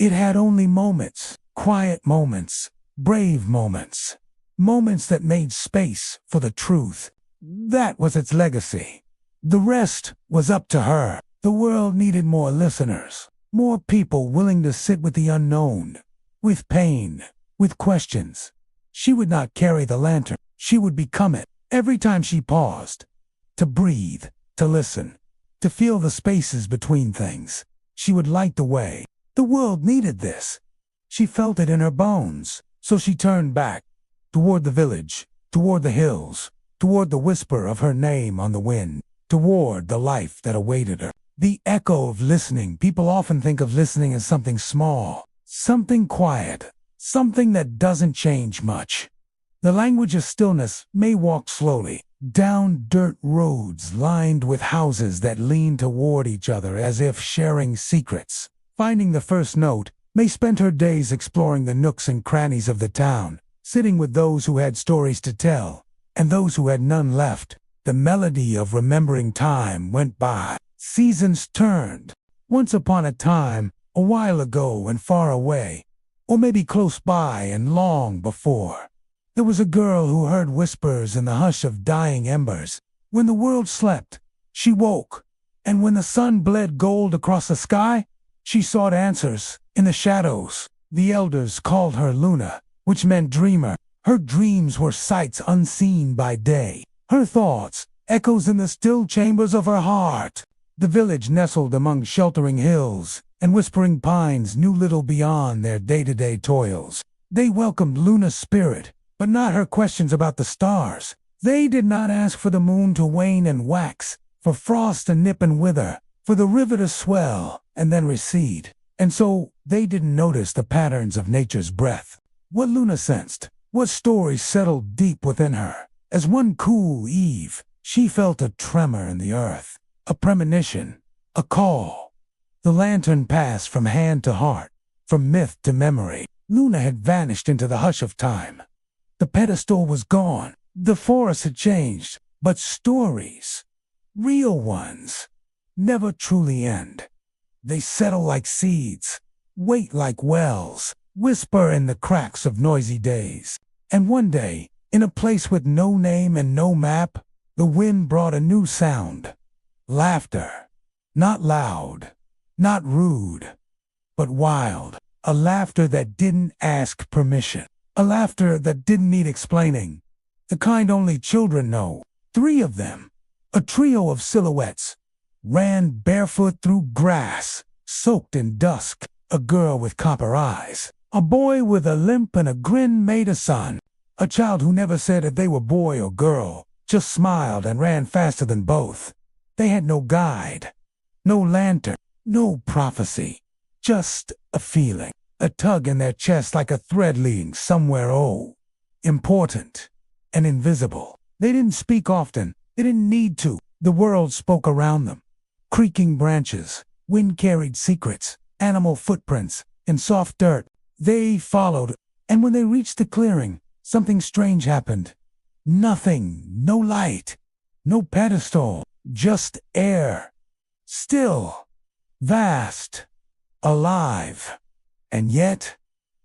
It had only moments, quiet moments, brave moments, moments that made space for the truth. That was its legacy. The rest was up to her. The world needed more listeners, more people willing to sit with the unknown, with pain, with questions. She would not carry the lantern. She would become it. Every time she paused, to breathe, to listen, to feel the spaces between things, she would light the way. The world needed this. She felt it in her bones. So she turned back, toward the village, toward the hills, toward the whisper of her name on the wind, toward the life that awaited her. The echo of listening. People often think of listening as something small, something quiet, something that doesn't change much. The language of stillness may walk slowly, down dirt roads lined with houses that lean toward each other as if sharing secrets. Finding the first note, may spend her days exploring the nooks and crannies of the town, sitting with those who had stories to tell, and those who had none left. The melody of remembering time went by. Seasons turned. Once upon a time, a while ago and far away, or maybe close by and long before, there was a girl who heard whispers in the hush of dying embers. When the world slept, she woke, and when the sun bled gold across the sky, she sought answers in the shadows. The elders called her Luna, which meant dreamer. Her dreams were sights unseen by day. Her thoughts, echoes in the still chambers of her heart. The village nestled among sheltering hills, and whispering pines knew little beyond their day-to-day toils. They welcomed Luna's spirit, but not her questions about the stars. They did not ask for the moon to wane and wax, for frost to nip and wither, for the river to swell and then recede. And so they didn't notice the patterns of nature's breath. What Luna sensed, what stories settled deep within her. As one cool eve, she felt a tremor in the earth, a premonition, a call. The lantern passed from hand to heart, from myth to memory. Luna had vanished into the hush of time. The pedestal was gone, the forest had changed, but stories, real ones, never truly end. They settle like seeds, wait like wells, whisper in the cracks of noisy days. And one day, in a place with no name and no map, the wind brought a new sound. Laughter. Not loud, not rude, but wild. A laughter that didn't ask permission. A laughter that didn't need explaining. The kind only children know. 3 of them, a trio of silhouettes, ran barefoot through grass, soaked in dusk. A girl with copper eyes. A boy with a limp and a grin made a son. A child who never said if they were boy or girl, just smiled and ran faster than both. They had no guide, no lantern, no prophecy, just a feeling, a tug in their chest like a thread leading somewhere important and invisible. They didn't speak often, they didn't need to. The world spoke around them. Creaking branches, wind-carried secrets, animal footprints, in soft dirt. They followed, and when they reached the clearing, something strange happened. Nothing, no light, no pedestal, just air. Still, vast, alive. And yet,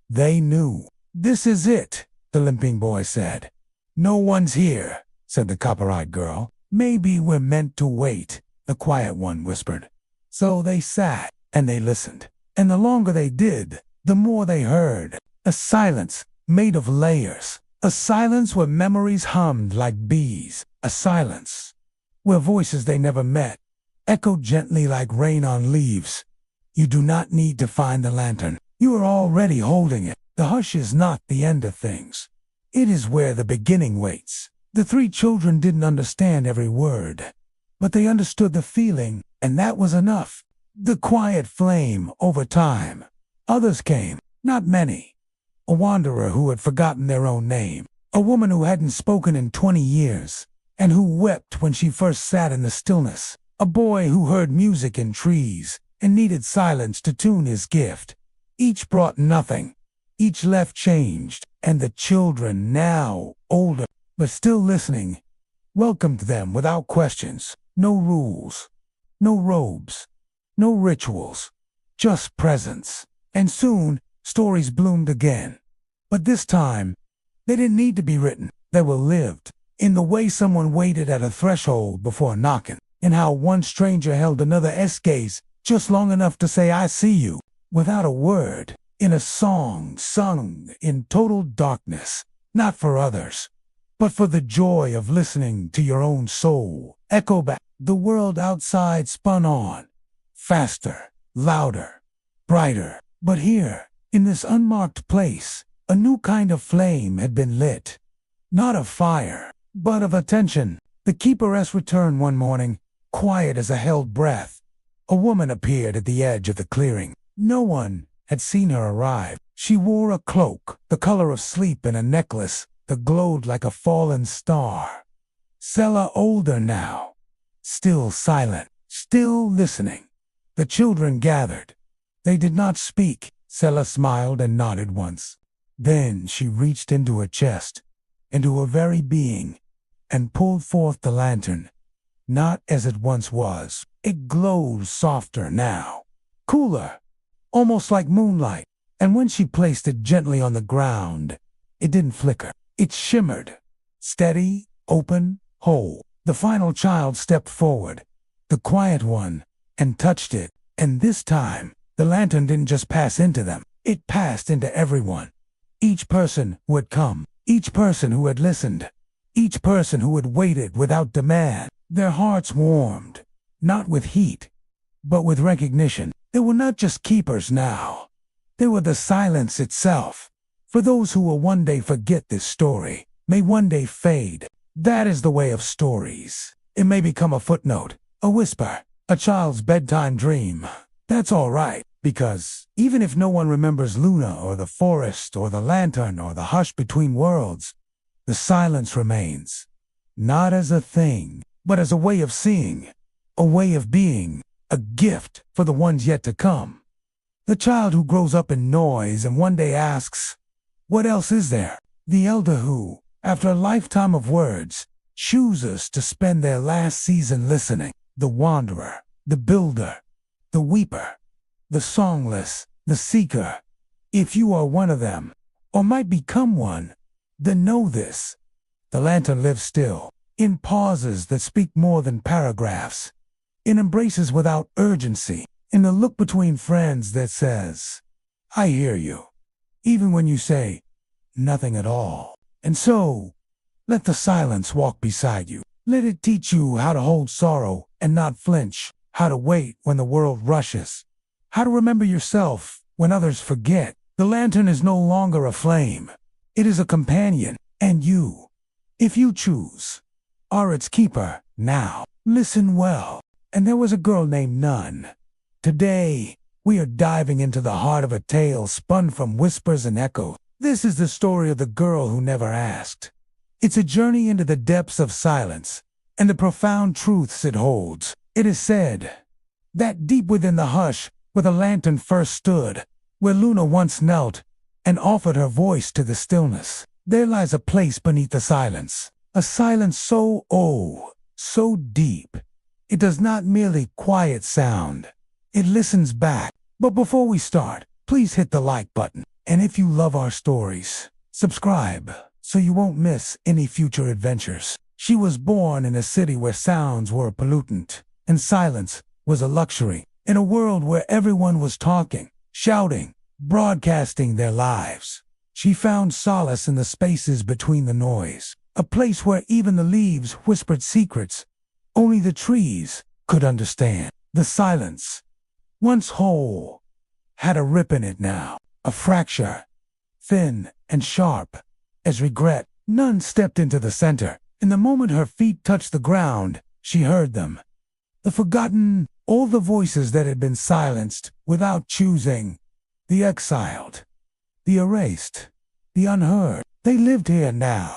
they knew. This is it, the limping boy said. No one's here, said the copper-eyed girl. Maybe we're meant to wait, the quiet one whispered. So they sat, and they listened. And the longer they did, the more they heard. A silence made of layers. A silence where memories hummed like bees. A silence where voices they never met echoed gently like rain on leaves. You do not need to find the lantern. You are already holding it. The hush is not the end of things. It is where the beginning waits. The 3 children didn't understand every word, but they understood the feeling, and that was enough. The quiet flame over time. Others came, not many. A wanderer who had forgotten their own name. A woman who hadn't spoken in 20 years, and who wept when she first sat in the stillness. A boy who heard music in trees, and needed silence to tune his gift. Each brought nothing. Each left changed, and the children, now older, but still listening, welcomed them without questions. No rules, no robes, no rituals, just presence. And soon, stories bloomed again. But this time, they didn't need to be written. They were lived, in the way someone waited at a threshold before knocking, in how one stranger held another's gaze just long enough to say, I see you, without a word, in a song sung in total darkness, not for others, but for the joy of listening to your own soul echo back. The world outside spun on, faster, louder, brighter. But here, in this unmarked place, a new kind of flame had been lit. Not of fire, but of attention. The keeperess returned one morning, quiet as a held breath. A woman appeared at the edge of the clearing. No one had seen her arrive. She wore a cloak, the color of sleep, and a necklace that glowed like a fallen star. Sela, older now, still silent, still listening. The children gathered. They did not speak. Sela smiled and nodded once. Then she reached into her chest, into her very being, and pulled forth the lantern. Not as it once was. It glowed softer now, cooler, almost like moonlight. And when she placed it gently on the ground, it didn't flicker. It shimmered, steady, open, whole. The final child stepped forward, the quiet one, and touched it. And this time, the lantern didn't just pass into them. It passed into everyone. Each person who had come, each person who had listened, each person who had waited without demand. Their hearts warmed, not with heat, but with recognition. They were not just keepers now. They were the silence itself. For those who will one day forget this story, may one day fade. That is the way of stories. It may become a footnote, a whisper, a child's bedtime dream. That's all right, because even if no one remembers Luna or the forest or the lantern or the hush between worlds, the silence remains. Not as a thing, but as a way of seeing, a way of being, a gift for the ones yet to come. The child who grows up in noise and one day asks, "What else is there?" The elder who, after a lifetime of words, chooses to spend their last season listening. The wanderer, the builder, the weeper, the songless, the seeker. If you are one of them, or might become one, then know this. The lantern lives still, in pauses that speak more than paragraphs, in embraces without urgency, in the look between friends that says, "I hear you," even when you say nothing at all. And so, let the silence walk beside you. Let it teach you how to hold sorrow and not flinch, how to wait when the world rushes, how to remember yourself when others forget. The lantern is no longer a flame. It is a companion, and you, if you choose, are its keeper now. Listen well. And there was a girl named Nun. Today, we are diving into the heart of a tale spun from whispers and echoes. This is the story of the girl who never asked. It's a journey into the depths of silence and the profound truths it holds. It is said that deep within the hush where the lantern first stood, where Luna once knelt and offered her voice to the stillness, there lies a place beneath the silence. A silence so so deep. It does not merely quiet sound. It listens back. But before we start, please hit the like button. And if you love our stories, subscribe so you won't miss any future adventures. She was born in a city where sounds were a pollutant and silence was a luxury. In a world where everyone was talking, shouting, broadcasting their lives, she found solace in the spaces between the noise. A place where even the leaves whispered secrets only the trees could understand. The silence, once whole, had a rip in it now, a fracture, thin and sharp as regret. Nun stepped into the center. In the moment her feet touched the ground, she heard them. The forgotten, all the voices that had been silenced without choosing. The exiled, the erased, the unheard. They lived here now.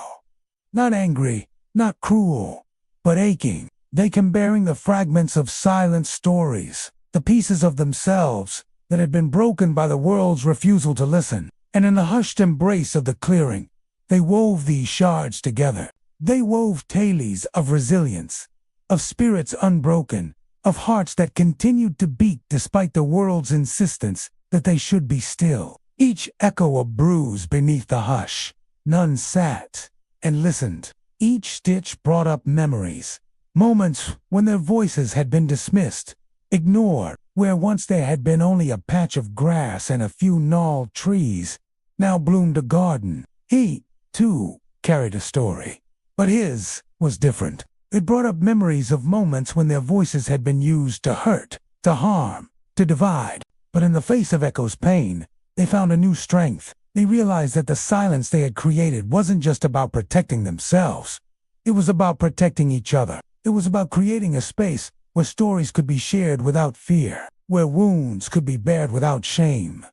Not angry, not cruel, but aching. They came bearing the fragments of silent stories, the pieces of themselves that had been broken by the world's refusal to listen. And in the hushed embrace of the clearing, they wove these shards together. They wove tales of resilience, of spirits unbroken, of hearts that continued to beat despite the world's insistence that they should be still. Each echo a bruise beneath the hush. None sat and listened. Each stitch brought up memories, moments when their voices had been dismissed, ignored, where once there had been only a patch of grass and a few gnarled trees, now bloomed a garden. He, too, carried a story. But his was different. It brought up memories of moments when their voices had been used to hurt, to harm, to divide. But in the face of Echo's pain, they found a new strength. They realized that the silence they had created wasn't just about protecting themselves. It was about protecting each other. It was about creating a space where stories could be shared without fear, where wounds could be bared without shame,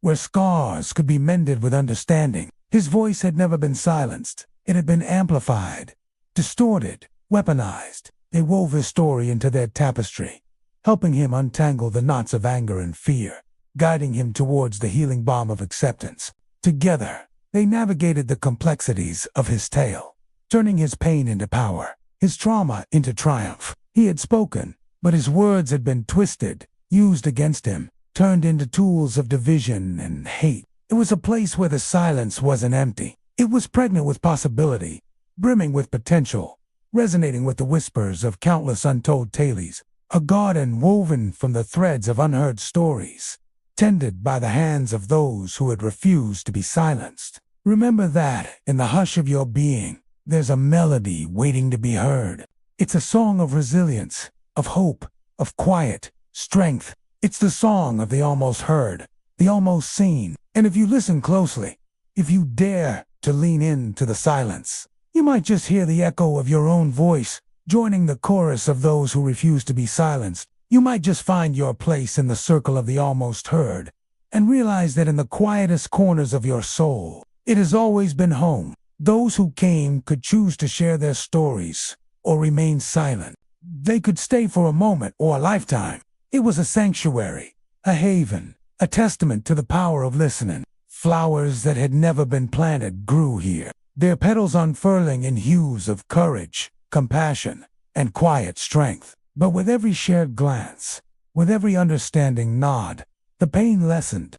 where scars could be mended with understanding. His voice had never been silenced. It had been amplified, distorted, weaponized. They wove his story into their tapestry, helping him untangle the knots of anger and fear, guiding him towards the healing balm of acceptance. Together, they navigated the complexities of his tale, turning his pain into power, his trauma into triumph. He had spoken, but his words had been twisted, used against him, turned into tools of division and hate. It was a place where the silence wasn't empty. It was pregnant with possibility, brimming with potential, resonating with the whispers of countless untold tales, a garden woven from the threads of unheard stories, tended by the hands of those who had refused to be silenced. Remember that, in the hush of your being, there's a melody waiting to be heard. It's a song of resilience, of hope, of quiet, strength. It's the song of the almost heard, the almost seen. And if you listen closely, if you dare to lean into the silence, you might just hear the echo of your own voice, joining the chorus of those who refuse to be silenced. You might just find your place in the circle of the almost heard, and realize that in the quietest corners of your soul, it has always been home. Those who came could choose to share their stories, or remain silent. They could stay for a moment or a lifetime. It was a sanctuary, a haven, a testament to the power of listening. Flowers that had never been planted grew here, their petals unfurling in hues of courage, compassion, and quiet strength. But with every shared glance, with every understanding nod, the pain lessened.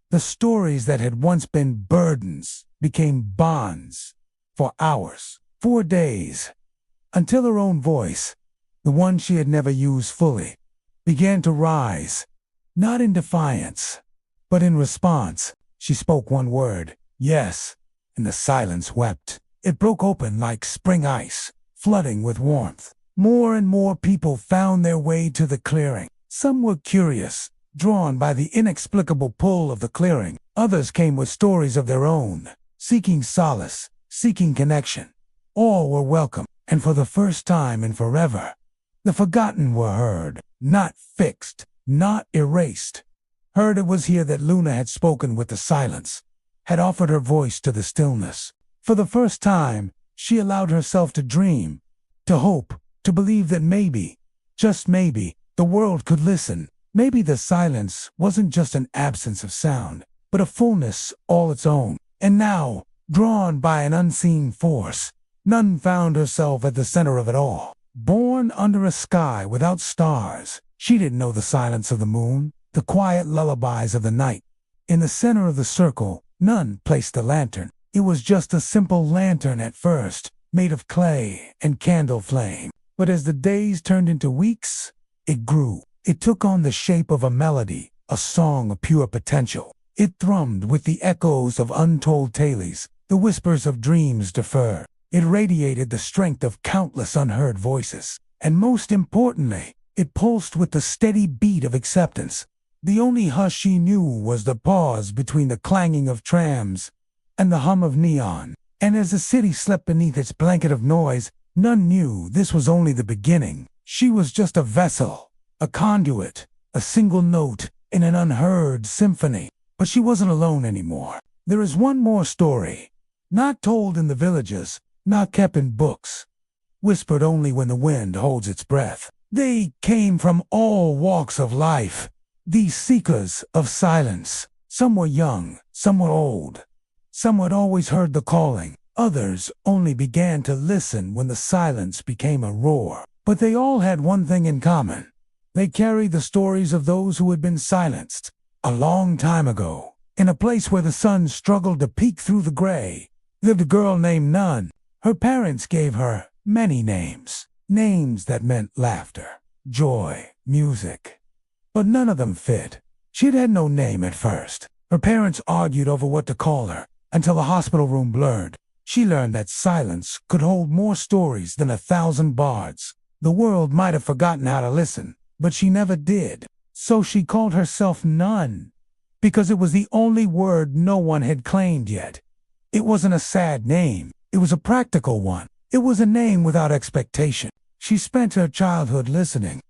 The stories that had once been burdens became bonds for hours, for days, until her own voice, the one she had never used fully, began to rise, not in defiance, but in response. She spoke one word, yes, and the silence wept. It broke open like spring ice, flooding with warmth. More and more people found their way to the clearing. Some were curious, drawn by the inexplicable pull of the clearing. Others came with stories of their own, seeking solace, seeking connection. All were welcome, and for the first time in forever, the forgotten were heard, not fixed, not erased. Heard. It was here that Luna had spoken with the silence, had offered her voice to the stillness. For the first time, she allowed herself to dream, to hope, to believe that maybe, just maybe, the world could listen. Maybe the silence wasn't just an absence of sound, but a fullness all its own. And now, drawn by an unseen force, Nun found herself at the center of it all. Born under a sky without stars, she didn't know the silence of the moon, the quiet lullabies of the night. In the center of the circle, Nun placed the lantern. It was just a simple lantern at first, made of clay and candle flame. But as the days turned into weeks, it grew. It took on the shape of a melody, a song of pure potential. It thrummed with the echoes of untold tales, the whispers of dreams deferred. It radiated the strength of countless unheard voices. And most importantly, it pulsed with the steady beat of acceptance. The only hush she knew was the pause between the clanging of trams and the hum of neon. And as the city slept beneath its blanket of noise, Nun knew this was only the beginning. She was just a vessel, a conduit, a single note in an unheard symphony. But she wasn't alone anymore. There is one more story, not told in the villages, not kept in books, whispered only when the wind holds its breath. They came from all walks of life, these seekers of silence. Some were young, some were old. Some had always heard the calling. Others only began to listen when the silence became a roar. But they all had one thing in common. They carried the stories of those who had been silenced. A long time ago, in a place where the sun struggled to peek through the gray, lived a girl named Nun. Her parents gave her many names. Names that meant laughter, joy, music. But none of them fit. She'd had no name at first. Her parents argued over what to call her, until the hospital room blurred. She learned that silence could hold more stories than 1,000 bards. The world might have forgotten how to listen, but she never did. So she called herself None, because it was the only word no one had claimed yet. It wasn't a sad name, it was a practical one. It was a name without expectation. She spent her childhood listening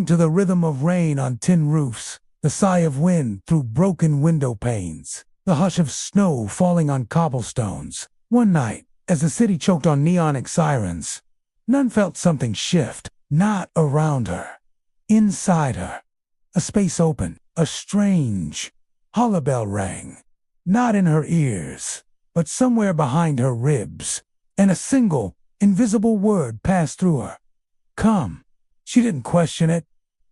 to the rhythm of rain on tin roofs, the sigh of wind through broken window panes, the hush of snow falling on cobblestones. One night, as the city choked on neonic sirens, None felt something shift, not around her, inside her. A space opened, a strange hollow bell rang, not in her ears, but somewhere behind her ribs, and a single, invisible word passed through her. Come. She didn't question it,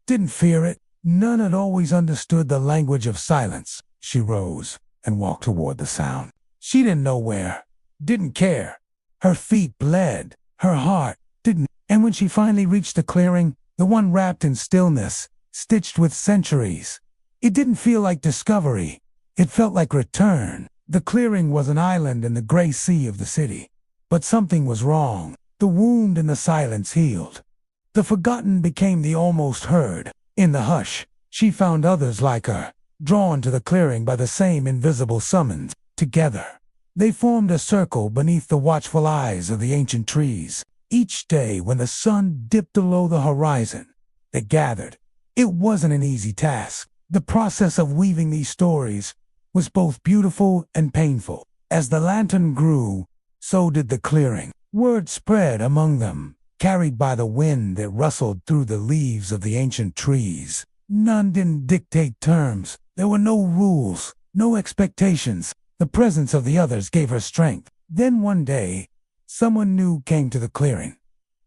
didn't fear it. None had always understood the language of silence. She rose and walked toward the sound. She didn't know where, didn't care. Her feet bled, her heart didn't. And when she finally reached the clearing, the one wrapped in stillness, stitched with centuries, it didn't feel like discovery. It felt like return. The clearing was an island in the gray sea of the city. But something was wrong. The wound in the silence healed. The forgotten became the almost heard. In the hush, she found others like her, drawn to the clearing by the same invisible summons. Together, they formed a circle beneath the watchful eyes of the ancient trees. Each day, when the sun dipped below the horizon, they gathered. It wasn't an easy task. The process of weaving these stories was both beautiful and painful. As the lantern grew, so did the clearing. Word spread among them, carried by the wind that rustled through the leaves of the ancient trees. None didn't dictate terms. There were no rules, no expectations. The presence of the others gave her strength. Then one day, someone new came to the clearing.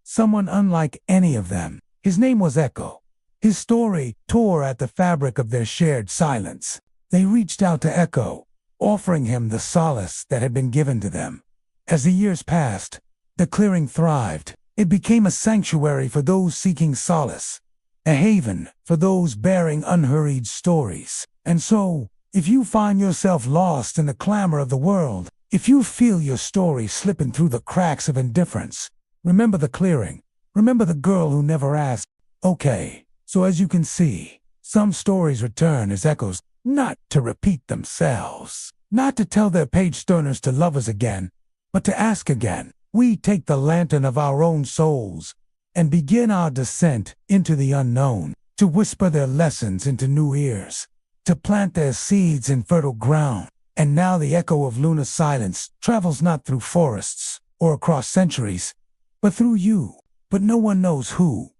Someone unlike any of them. His name was Echo. His story tore at the fabric of their shared silence. They reached out to Echo, offering him the solace that had been given to them. As the years passed, the clearing thrived. It became a sanctuary for those seeking solace, a haven for those bearing unhurried stories. And so, if you find yourself lost in the clamor of the world, if you feel your story slipping through the cracks of indifference, remember the clearing. Remember the girl who never asked. Okay, so as you can see, some stories return as echoes, not to repeat themselves, not to tell their page turners to love us again, but to ask again. We take the lantern of our own souls and begin our descent into the unknown, to whisper their lessons into new ears, to plant their seeds in fertile ground. And now the echo of Luna's silence travels not through forests or across centuries, but through you. But no one knows who.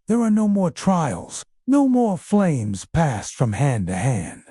There are no more trials, no more flames passed from hand to hand.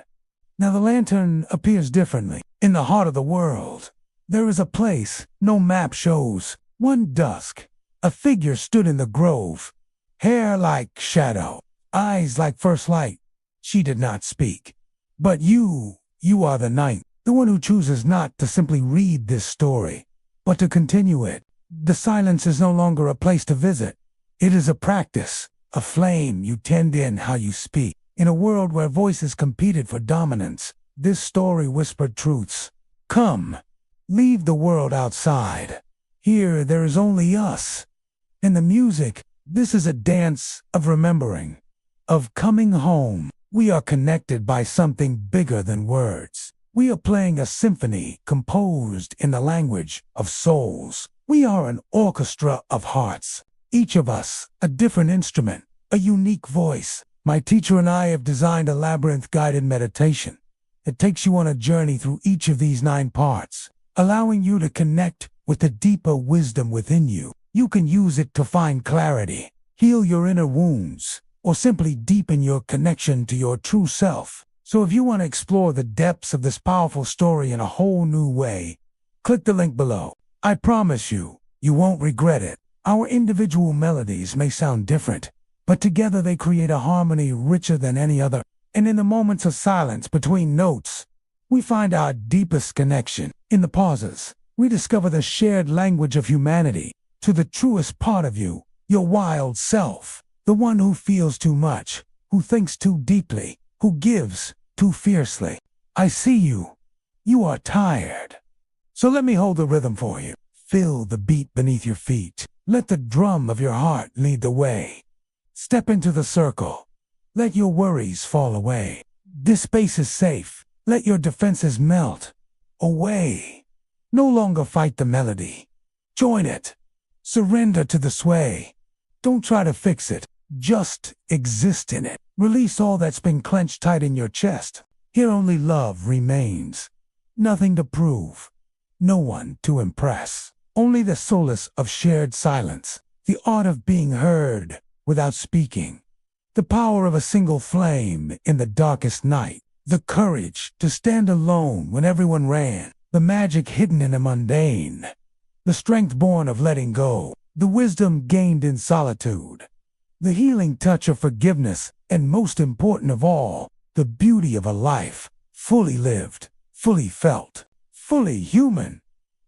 Now the lantern appears differently. In the heart of the world, there is a place no map shows. One dusk, a figure stood in the grove, hair like shadow, eyes like first light. She did not speak. But you are the night, the one who chooses not to simply read this story, but to continue it. The silence is no longer a place to visit. It is a practice, a flame you tend in how you speak. In a world where voices competed for dominance, this story whispered truths. Come, leave the world outside. Here there is only us. And the music, this is a dance of remembering, of coming home. We are connected by something bigger than words. We are playing a symphony composed in the language of souls. We are an orchestra of hearts. Each of us, a different instrument, a unique voice. My teacher and I have designed a labyrinth-guided meditation. It takes you on a journey through each of these 9 parts, allowing you to connect with the deeper wisdom within you. You can use it to find clarity, heal your inner wounds, or simply deepen your connection to your true self. So if you want to explore the depths of this powerful story in a whole new way, click the link below. I promise you, you won't regret it. Our individual melodies may sound different, but together they create a harmony richer than any other. And in the moments of silence between notes, we find our deepest connection. In the pauses, we discover the shared language of humanity, to the truest part of you, your wild self, the one who feels too much, who thinks too deeply, who gives too fiercely. I see you. You are tired. So let me hold the rhythm for you. Feel the beat beneath your feet. Let the drum of your heart lead the way. Step into the circle. Let your worries fall away. This space is safe. Let your defenses melt away. No longer fight the melody. Join it. Surrender to the sway. Don't try to fix it. Just exist in it. Release all that's been clenched tight in your chest. Here only love remains. Nothing to prove. No one to impress. Only the solace of shared silence. The art of being heard without speaking. The power of a single flame in the darkest night. The courage to stand alone when everyone ran. The magic hidden in the mundane. The strength born of letting go. The wisdom gained in solitude. The healing touch of forgiveness, and most important of all, the beauty of a life, fully lived, fully felt, fully human.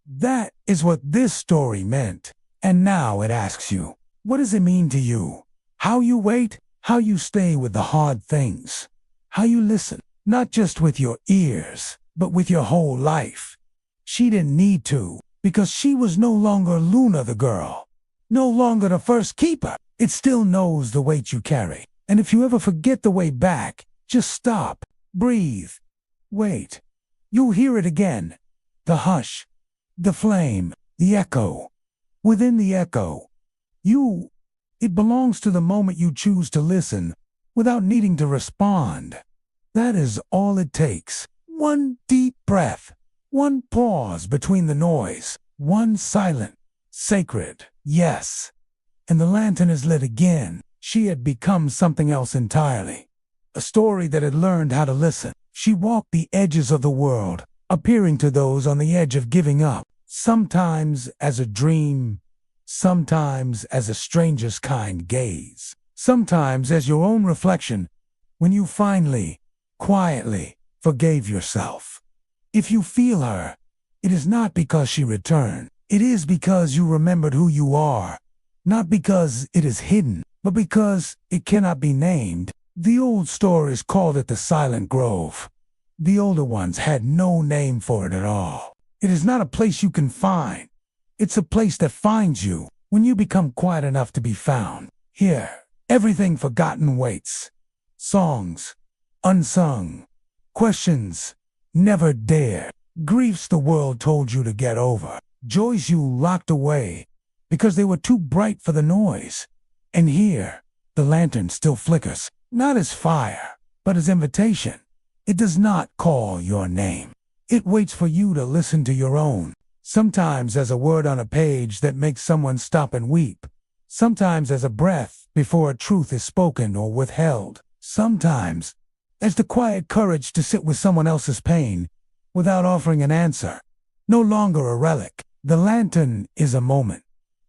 That is what this story meant. And now it asks you, what does it mean to you? How you wait, how you stay with the hard things, how you listen, not just with your ears, but with your whole life. She didn't need to, because she was no longer Luna the girl, no longer the first keeper. It still knows the weight you carry. And if you ever forget the way back, just stop, breathe, wait. You'll hear it again. The hush, the flame, the echo. Within the echo, it belongs to the moment you choose to listen without needing to respond. That is all it takes. One deep breath, one pause between the noise, one silent, sacred yes. And the lantern is lit again. She had become something else entirely. A story that had learned how to listen. She walked the edges of the world, appearing to those on the edge of giving up, sometimes as a dream, sometimes as a stranger's kind gaze, sometimes as your own reflection, when you finally, quietly, forgave yourself. If you feel her, it is not because she returned. It is because you remembered who you are. Not because it is hidden, but because it cannot be named. The old stories called it the Silent Grove. The older ones had no name for it at all. It is not a place you can find. It's a place that finds you when you become quiet enough to be found. Here, everything forgotten waits. Songs, unsung. Questions, never dared. Griefs the world told you to get over. Joys you locked away because they were too bright for the noise. And here, the lantern still flickers, not as fire, but as invitation. It does not call your name. It waits for you to listen to your own. Sometimes as a word on a page that makes someone stop and weep. Sometimes as a breath before a truth is spoken or withheld. Sometimes as the quiet courage to sit with someone else's pain without offering an answer. No longer a relic. The lantern is a moment.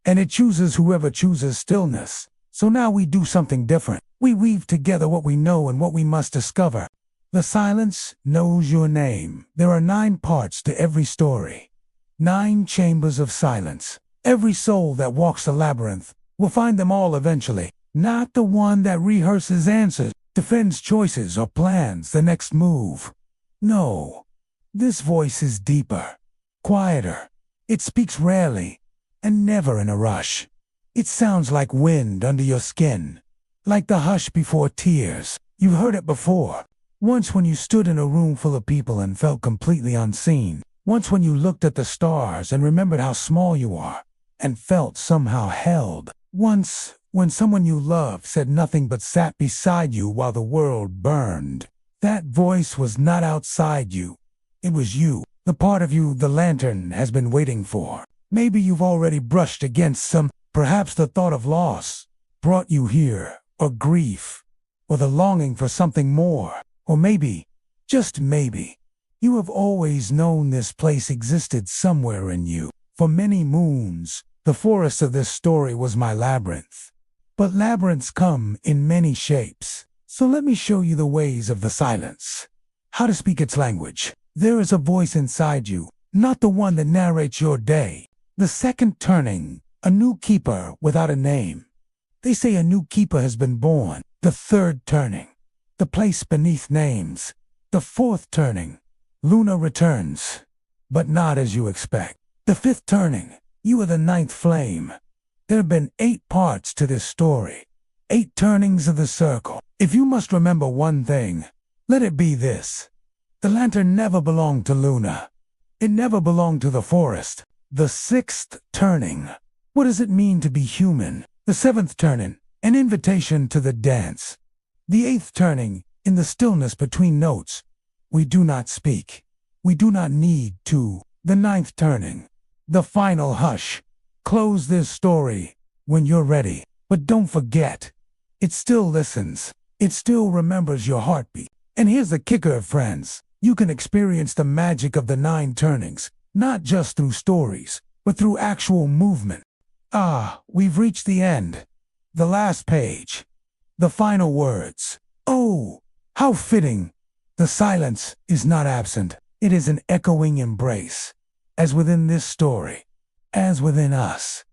And it chooses whoever chooses stillness. So now we do something different. We weave together what we know and what we must discover. The silence knows your name. There are 9 parts to every story. 9 chambers of silence. Every soul that walks the labyrinth will find them all eventually. Not the one that rehearses answers, defends choices, or plans the next move. No, this voice is deeper, quieter. It speaks rarely, and never in a rush. It sounds like wind under your skin, like the hush before tears. You've heard it before. Once when you stood in a room full of people and felt completely unseen. Once when you looked at the stars and remembered how small you are, and felt somehow held. Once when someone you loved said nothing but sat beside you while the world burned. That voice was not outside you. It was you, the part of you the lantern has been waiting for. Maybe you've already brushed against some. Perhaps the thought of loss brought you here, or grief, or the longing for something more. Or maybe, just maybe, you have always known this place existed somewhere in you. For many moons, the forest of this story was my labyrinth. But labyrinths come in many shapes. So let me show you the ways of the silence. How to speak its language. There is a voice inside you, not the one that narrates your day. The second turning, a new keeper without a name. They say a new keeper has been born. The third turning, the place beneath names. The fourth turning, Luna returns, but not as you expect. The fifth turning, you are the 9th flame. There have been 8 parts to this story. 8 turnings of the circle. If you must remember one thing, let it be this. The lantern never belonged to Luna. It never belonged to the forest. The sixth turning. What does it mean to be human? The seventh turning, an invitation to the dance. The eighth turning, in the stillness between notes. We do not speak. We do not need to. The ninth turning. The final hush. Close this story when you're ready. But don't forget, it still listens. It still remembers your heartbeat. And here's the kicker, friends. You can experience the magic of the 9 turnings, not just through stories, but through actual movement. We've reached the end. The last page. The final words. Oh, how fitting. The silence is not absent. It is an echoing embrace. As within this story, as within us.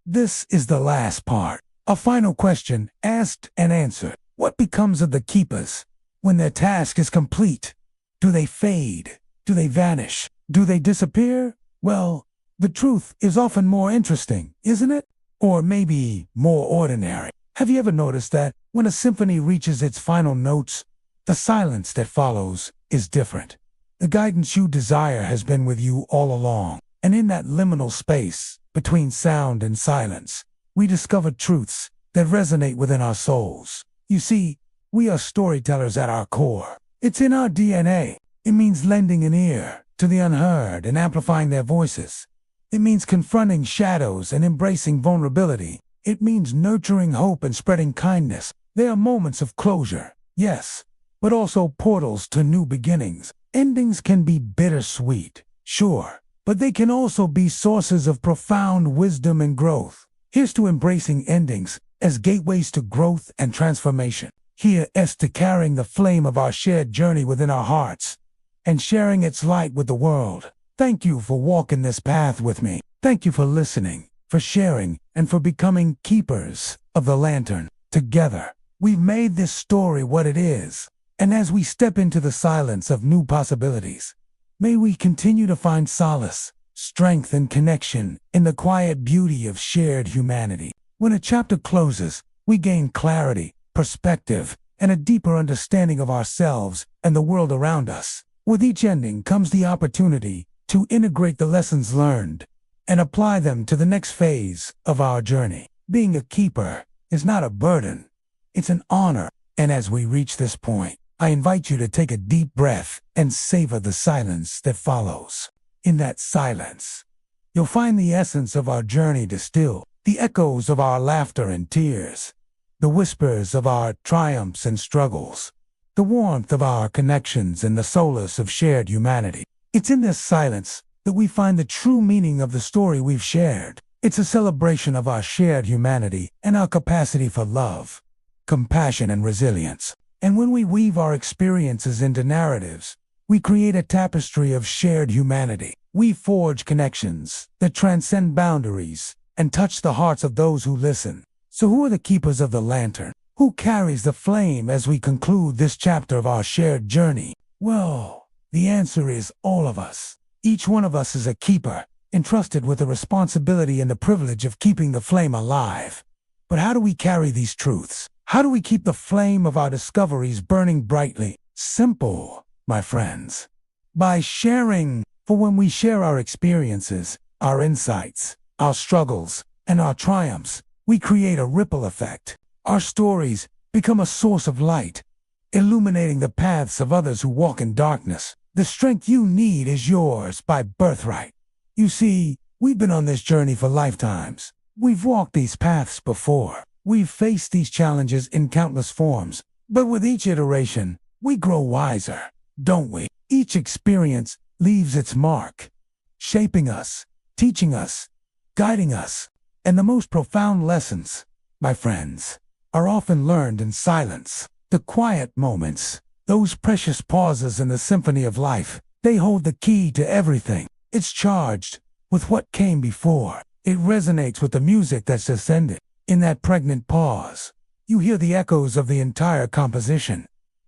This is the last part. A final question, asked and answered. What becomes of the keepers when their task is complete? Do they fade? Do they vanish? Do they disappear? Well, the truth is often more interesting, isn't it? Or maybe more ordinary. Have you ever noticed that when a symphony reaches its final notes, the silence that follows is different? The guidance you desire has been with you all along, and in that liminal space between sound and silence, we discover truths that resonate within our souls. You see, we are storytellers at our core. It's in our DNA. It means lending an ear to the unheard and amplifying their voices. It means confronting shadows and embracing vulnerability. It means nurturing hope and spreading kindness. They are moments of closure, yes, but also portals to new beginnings. Endings can be bittersweet, sure, but they can also be sources of profound wisdom and growth. Here's to embracing endings as gateways to growth and transformation. Here's to carrying the flame of our shared journey within our hearts and sharing its light with the world. Thank you for walking this path with me. Thank you for listening, for sharing, and for becoming keepers of the lantern. Together, we've made this story what it is. And as we step into the silence of new possibilities, may we continue to find solace, strength, and connection in the quiet beauty of shared humanity. When a chapter closes, we gain clarity, perspective, and a deeper understanding of ourselves and the world around us. With each ending comes the opportunity to integrate the lessons learned and apply them to the next phase of our journey. Being a keeper is not a burden, it's an honor. And as we reach this point, I invite you to take a deep breath and savor the silence that follows. In that silence, you'll find the essence of our journey distilled, the echoes of our laughter and tears, the whispers of our triumphs and struggles, the warmth of our connections and the solace of shared humanity. It's in this silence that we find the true meaning of the story we've shared. It's a celebration of our shared humanity and our capacity for love, compassion, and resilience. And when we weave our experiences into narratives, we create a tapestry of shared humanity. We forge connections that transcend boundaries and touch the hearts of those who listen. So who are the keepers of the lantern? Who carries the flame as we conclude this chapter of our shared journey? Well, the answer is all of us. Each one of us is a keeper, entrusted with the responsibility and the privilege of keeping the flame alive. But how do we carry these truths? How do we keep the flame of our discoveries burning brightly? Simple, my friends. By sharing. For when we share our experiences, our insights, our struggles, and our triumphs, we create a ripple effect. Our stories become a source of light, illuminating the paths of others who walk in darkness. The strength you need is yours by birthright. You see, we've been on this journey for lifetimes. We've walked these paths before. We've faced these challenges in countless forms. But with each iteration, we grow wiser, don't we? Each experience leaves its mark, shaping us, teaching us, guiding us. And the most profound lessons, my friends, are often learned in silence. The quiet moments, those precious pauses in the symphony of life, they hold the key to everything. It's charged with what came before. It resonates with the music that's descended. In that pregnant pause, you hear the echoes of the entire composition.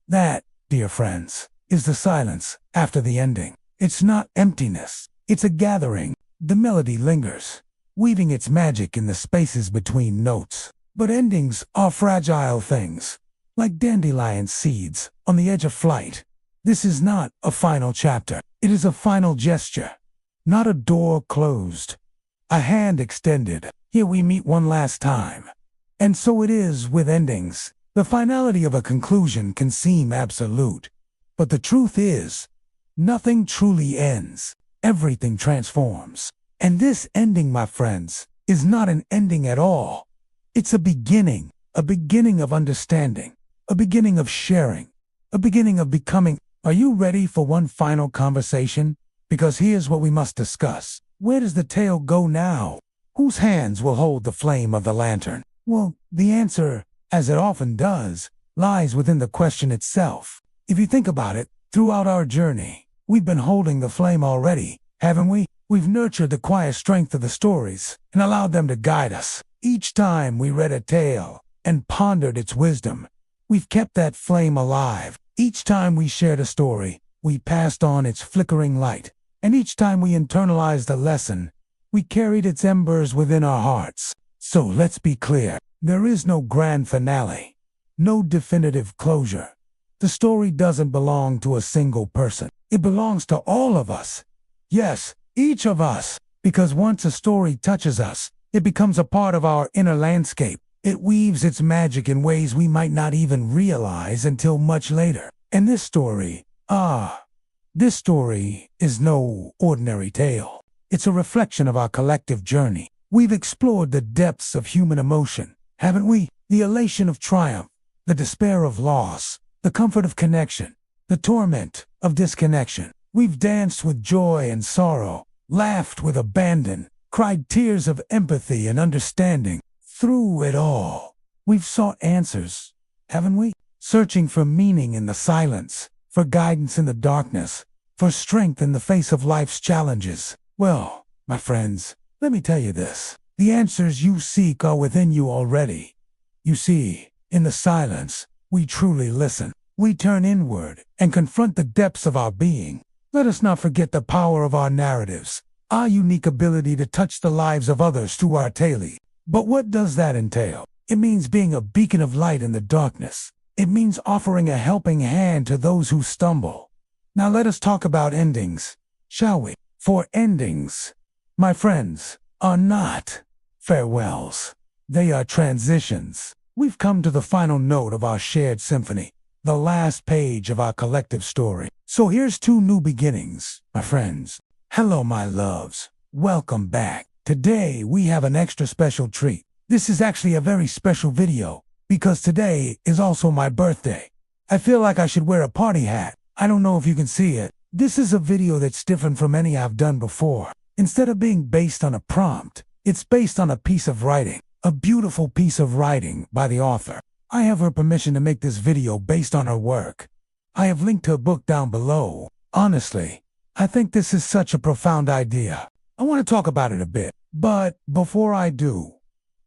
That, dear friends, is the silence after the ending. It's not emptiness. It's a gathering. The melody lingers, weaving its magic in the spaces between notes. But endings are fragile things. like dandelion seeds on the edge of flight. This is not a final chapter. It is a final gesture. Not a door closed, a hand extended. Here we meet one last time. And so it is with endings. The finality of a conclusion can seem absolute. But the truth is, nothing truly ends. Everything transforms. And this ending, my friends, is not an ending at all. It's a beginning of understanding, a beginning of sharing, a beginning of becoming. Are you ready for one final conversation? Because here's what we must discuss. Where does the tale go now? Whose hands will hold the flame of the lantern? Well, the answer, as it often does, lies within the question itself. If you think about it, throughout our journey, we've been holding the flame already, haven't we? We've nurtured the quiet strength of the stories and allowed them to guide us. Each time we read a tale and pondered its wisdom, we've kept that flame alive. Each time we shared a story, we passed on its flickering light. And each time we internalized a lesson, we carried its embers within our hearts. So let's be clear, there is no grand finale, no definitive closure. The story doesn't belong to a single person. It belongs to all of us. Yes, each of us, because once a story touches us, it becomes a part of our inner landscape. It weaves its magic in ways we might not even realize until much later. And this story is no ordinary tale. It's a reflection of our collective journey. We've explored the depths of human emotion, haven't we? The elation of triumph, the despair of loss, the comfort of connection, the torment of disconnection. We've danced with joy and sorrow, laughed with abandon, cried tears of empathy and understanding. Through it all, we've sought answers, haven't we? Searching for meaning in the silence, for guidance in the darkness, for strength in the face of life's challenges. Well, my friends, let me tell you this. The answers you seek are within you already. You see, in the silence, we truly listen. We turn inward and confront the depths of our being. Let us not forget the power of our narratives, our unique ability to touch the lives of others through our tale. But what does that entail? It means being a beacon of light in the darkness. It means offering a helping hand to those who stumble. Now let us talk about endings, shall we? For endings, my friends, are not farewells. They are transitions. We've come to the final note of our shared symphony, the last page of our collective story. So here's two new beginnings, my friends. Hello, my loves. Welcome back. Today, we have an extra special treat. This is actually a very special video, because today is also my birthday. I feel like I should wear a party hat. I don't know if you can see it. This is a video that's different from any I've done before. Instead of being based on a prompt, it's based on a piece of writing, a beautiful piece of writing by the author. I have her permission to make this video based on her work. I have linked her book down below. Honestly, I think this is such a profound idea. I want to talk about it a bit, but before I do,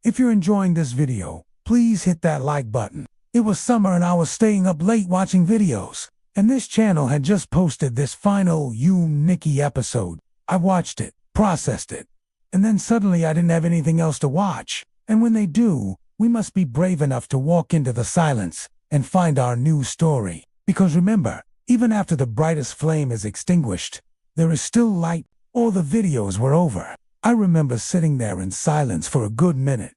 if you're enjoying this video, please hit that like button. It was summer and I was staying up late watching videos, and this channel had just posted this final You Nikki episode. I watched it, processed it, and then suddenly I didn't have anything else to watch. And when they do, we must be brave enough to walk into the silence and find our new story. Because remember, even after the brightest flame is extinguished, there is still light. All the videos were over. I remember sitting there in silence for a good minute,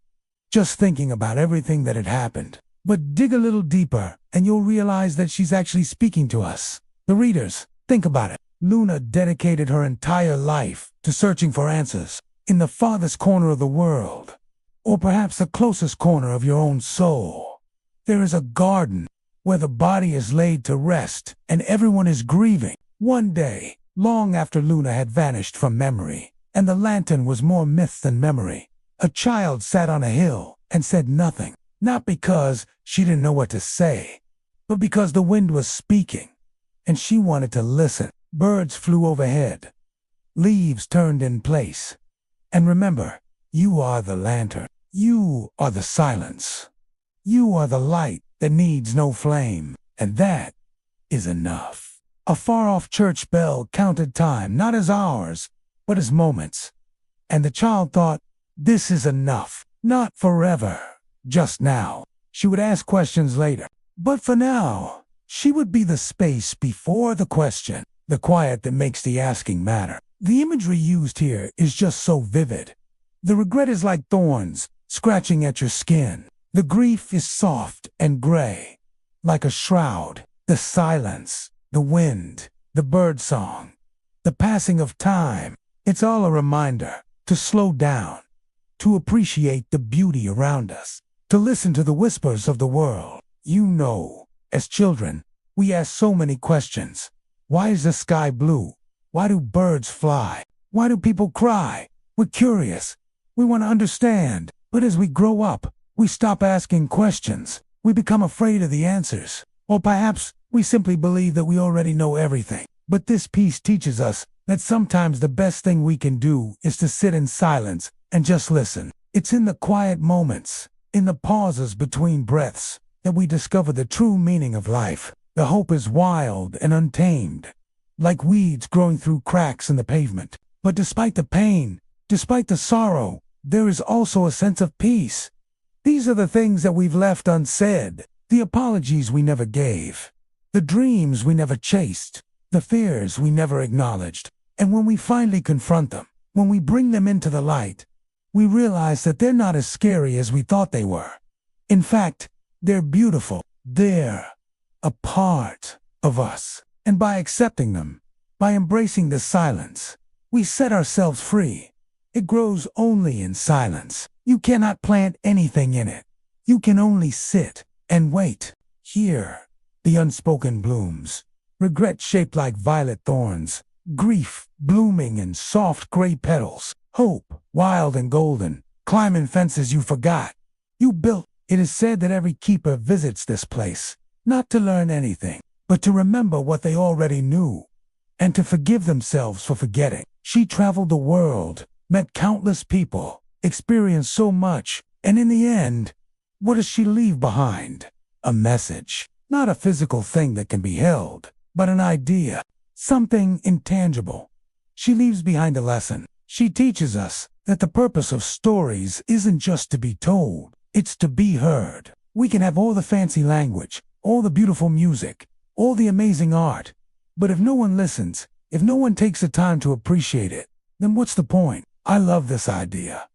just thinking about everything that had happened. But dig a little deeper, and you'll realize that she's actually speaking to us. The readers, think about it. Luna dedicated her entire life to searching for answers in the farthest corner of the world, or perhaps the closest corner of your own soul. There is a garden where the body is laid to rest and everyone is grieving. One day, long after Luna had vanished from memory, and the lantern was more myth than memory, a child sat on a hill and said nothing, not because she didn't know what to say, but because the wind was speaking, and she wanted to listen. Birds flew overhead. Leaves turned in place. And remember, you are the lantern. You are the silence. You are the light that needs no flame, and that is enough. A far-off church bell counted time, not as hours, but as moments. And the child thought, this is enough. Not forever, just now. She would ask questions later. But for now, she would be the space before the question, the quiet that makes the asking matter. The imagery used here is just so vivid. The regret is like thorns scratching at your skin. The grief is soft and gray, like a shroud. The silence, the wind, the birdsong, the passing of time, it's all a reminder to slow down, to appreciate the beauty around us, to listen to the whispers of the world. You know, as children, we ask so many questions. Why is the sky blue? Why do birds fly? Why do people cry? We're curious. We want to understand. But as we grow up, we stop asking questions. We become afraid of the answers. Or perhaps we simply believe that we already know everything. But this piece teaches us that sometimes the best thing we can do is to sit in silence and just listen. It's in the quiet moments, in the pauses between breaths, that we discover the true meaning of life. The hope is wild and untamed, like weeds growing through cracks in the pavement. But despite the pain, despite the sorrow, there is also a sense of peace. These are the things that we've left unsaid, the apologies we never gave, the dreams we never chased, the fears we never acknowledged. And when we finally confront them, when we bring them into the light, we realize that they're not as scary as we thought they were. In fact, they're beautiful. They're a part of us. And by accepting them, by embracing the silence, we set ourselves free. It grows only in silence. You cannot plant anything in it. You can only sit and wait. Here, the unspoken blooms, regret shaped like violet thorns, grief blooming in soft gray petals, hope wild and golden, climbing fences you forgot, you built. It is said that every keeper visits this place, not to learn anything, but to remember what they already knew, and to forgive themselves for forgetting. She traveled the world, met countless people, experienced so much, and in the end, what does she leave behind? A message. Not a physical thing that can be held, but an idea, something intangible. She leaves behind a lesson. She teaches us that the purpose of stories isn't just to be told, it's to be heard. We can have all the fancy language, all the beautiful music, all the amazing art, but if no one listens, if no one takes the time to appreciate it, then what's the point? I love this idea.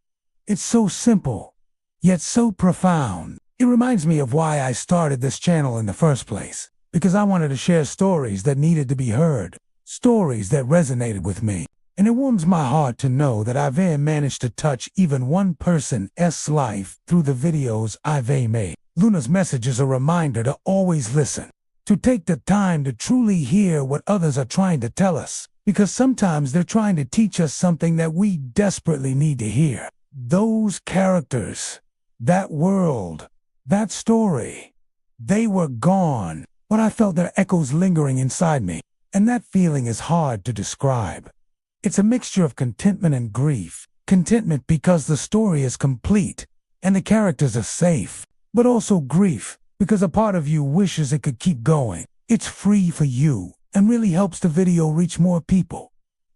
It's so simple, yet so profound. It reminds me of why I started this channel in the first place, because I wanted to share stories that needed to be heard, stories that resonated with me. And it warms my heart to know that I've managed to touch even one person's life through the videos I've made. Luna's message is a reminder to always listen, to take the time to truly hear what others are trying to tell us, because sometimes they're trying to teach us something that we desperately need to hear. Those characters, that world, that story, they were gone, but I felt their echoes lingering inside me, and that feeling is hard to describe. It's a mixture of contentment and grief. Contentment because the story is complete and the characters are safe, but also grief because a part of you wishes it could keep going. It's free for you and really helps the video reach more people.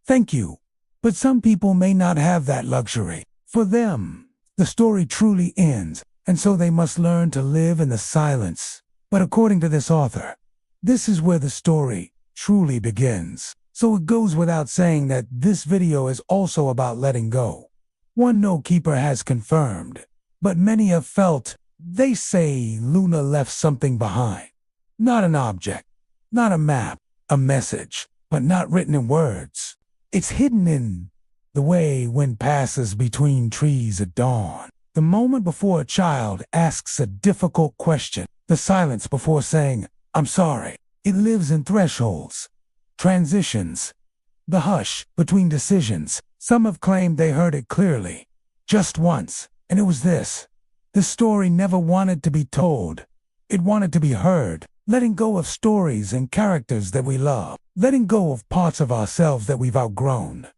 Thank you. But some people may not have that luxury. For them, the story truly ends, and so they must learn to live in the silence. But according to this author, this is where the story truly begins. So it goes without saying that this video is also about letting go. One no-keeper has confirmed, but many have felt. They say Luna left something behind. Not an object, not a map, a message, but not written in words. It's hidden in the way wind passes between trees at dawn. The moment before a child asks a difficult question. The silence before saying, "I'm sorry." It lives in thresholds, transitions, the hush between decisions. Some have claimed they heard it clearly, just once, and it was this. The story never wanted to be told. It wanted to be heard. Letting go of stories and characters that we love. Letting go of parts of ourselves that we've outgrown.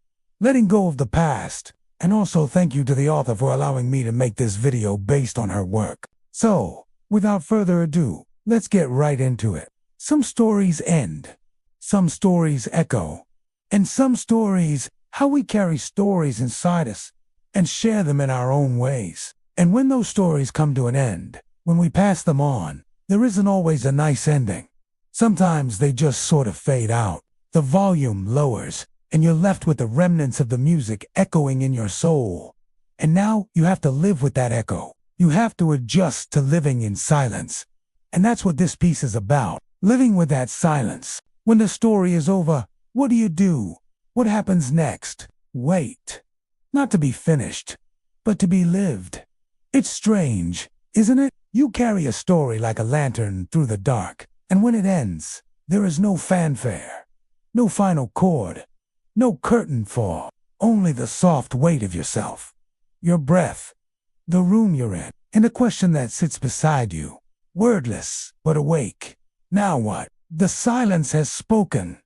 Letting go of the past. And also thank you to the author for allowing me to make this video based on her work. So, without further ado, let's get right into it. Some stories end. Some stories echo. And some stories, how we carry stories inside us and share them in our own ways. And when those stories come to an end, when we pass them on, There isn't always a nice ending. Sometimes they just sort of fade out. The volume lowers, and you're left with the remnants of the music echoing in your soul. And now you have to live with that echo. You have to adjust to living in silence. And that's what this piece is about, living with that silence. When the story is over, what do? What happens next? Wait. Not to be finished, but to be lived. It's strange, isn't it? You carry a story like a lantern through the dark, and when it ends, there is no fanfare, no final chord, no curtain fall, only the soft weight of yourself, your breath, the room you're in, and a question that sits beside you, wordless but awake. Now what? The silence has spoken.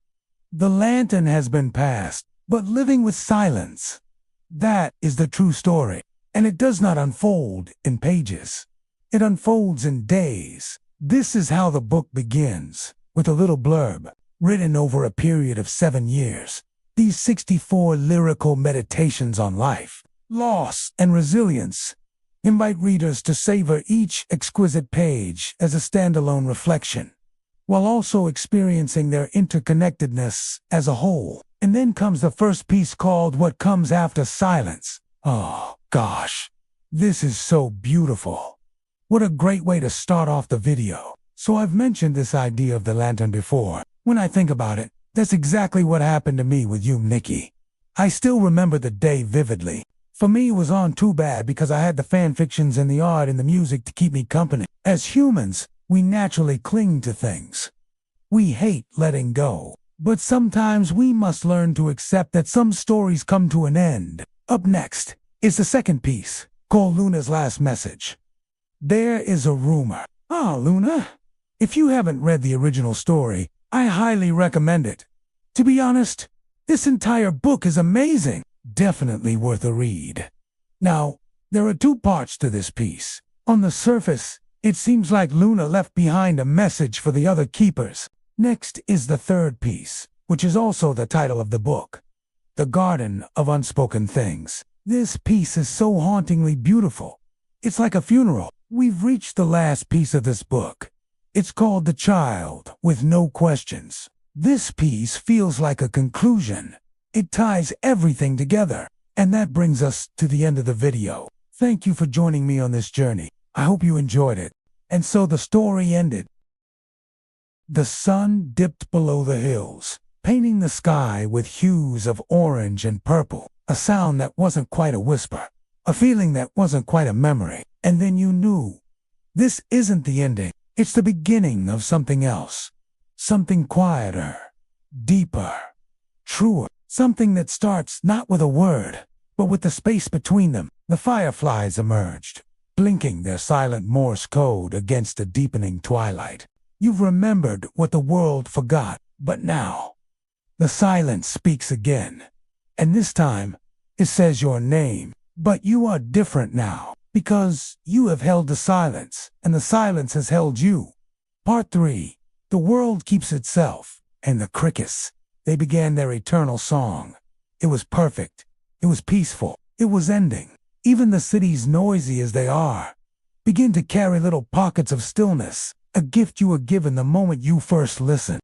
The lantern has been passed, but living with silence. That is the true story, and it does not unfold in pages. It unfolds in days. This is how the book begins, with a little blurb, written over a period of 7 years. These 64 lyrical meditations on life, loss, and resilience invite readers to savor each exquisite page as a standalone reflection, while also experiencing their interconnectedness as a whole. And then comes the first piece called What Comes After Silence. Oh, gosh, this is so beautiful. What a great way to start off the video. So I've mentioned this idea of the lantern before. When I think about it, that's exactly what happened to me with you, Nikki. I still remember the day vividly. For me, it was on too bad because I had the fan fictions and the art and the music to keep me company. As humans, we naturally cling to things. We hate letting go. But sometimes we must learn to accept that some stories come to an end. Up next is the second piece, called Luna's Last Message. There is a rumor. Luna, if you haven't read the original story, I highly recommend it. To be honest, this entire book is amazing. Definitely worth a read. Now, there are 2 parts to this piece. On the surface, it seems like Luna left behind a message for the other keepers. Next is the third piece, which is also the title of the book, The Garden of Unspoken Things. This piece is so hauntingly beautiful. It's like a funeral. We've reached the last piece of this book. It's called The Child with No Questions. This piece feels like a conclusion. It ties everything together. And that brings us to the end of the video. Thank you for joining me on this journey. I hope you enjoyed it. And so the story ended. The sun dipped below the hills, painting the sky with hues of orange and purple, a sound that wasn't quite a whisper, a feeling that wasn't quite a memory. And then you knew. This isn't the ending. It's the beginning of something else. Something quieter, deeper, truer. Something that starts not with a word, but with the space between them. The fireflies emerged, blinking their silent Morse code against the deepening twilight. You've remembered what the world forgot, but now, the silence speaks again. And this time, it says your name. But you are different now, because you have held the silence, and the silence has held you. Part 3. The world keeps itself, and the crickets. They began their eternal song. It was perfect. It was peaceful. It was ending. Even the cities, noisy as they are, begin to carry little pockets of stillness, a gift you were given the moment you first listened.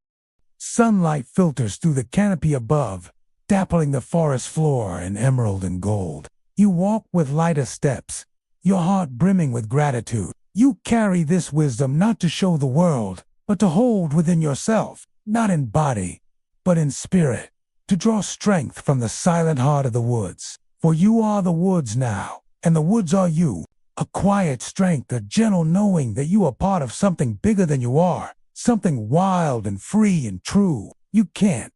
Sunlight filters through the canopy above, dappling the forest floor in emerald and gold. You walk with lighter steps, your heart brimming with gratitude. You carry this wisdom not to show the world, but to hold within yourself, not in body, but in spirit, to draw strength from the silent heart of the woods. For you are the woods now, and the woods are you. A quiet strength, a gentle knowing that you are part of something bigger than you are, something wild and free and true. You can't.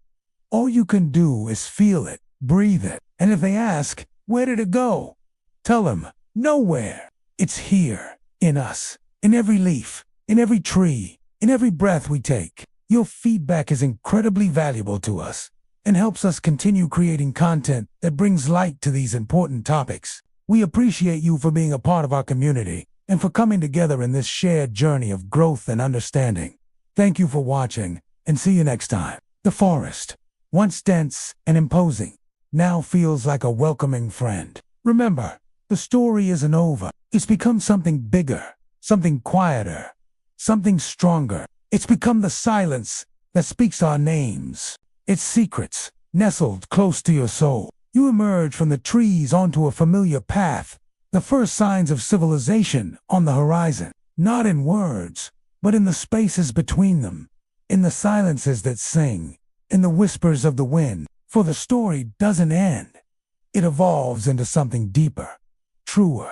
All you can do is feel it, breathe it. And if they ask, where did it go? Tell them, nowhere. It's here, in us, in every leaf, in every tree, in every breath we take. Your feedback is incredibly valuable to us and helps us continue creating content that brings light to these important topics. We appreciate you for being a part of our community and for coming together in this shared journey of growth and understanding. Thank you for watching, and see you next time. The forest, once dense and imposing, now feels like a welcoming friend. Remember, the story isn't over. It's become something bigger, something quieter, something stronger. It's become the silence that speaks our names. Its secrets, nestled close to your soul. You emerge from the trees onto a familiar path, the first signs of civilization on the horizon. Not in words, but in the spaces between them, in the silences that sing, in the whispers of the wind. For the story doesn't end. It evolves into something deeper, truer,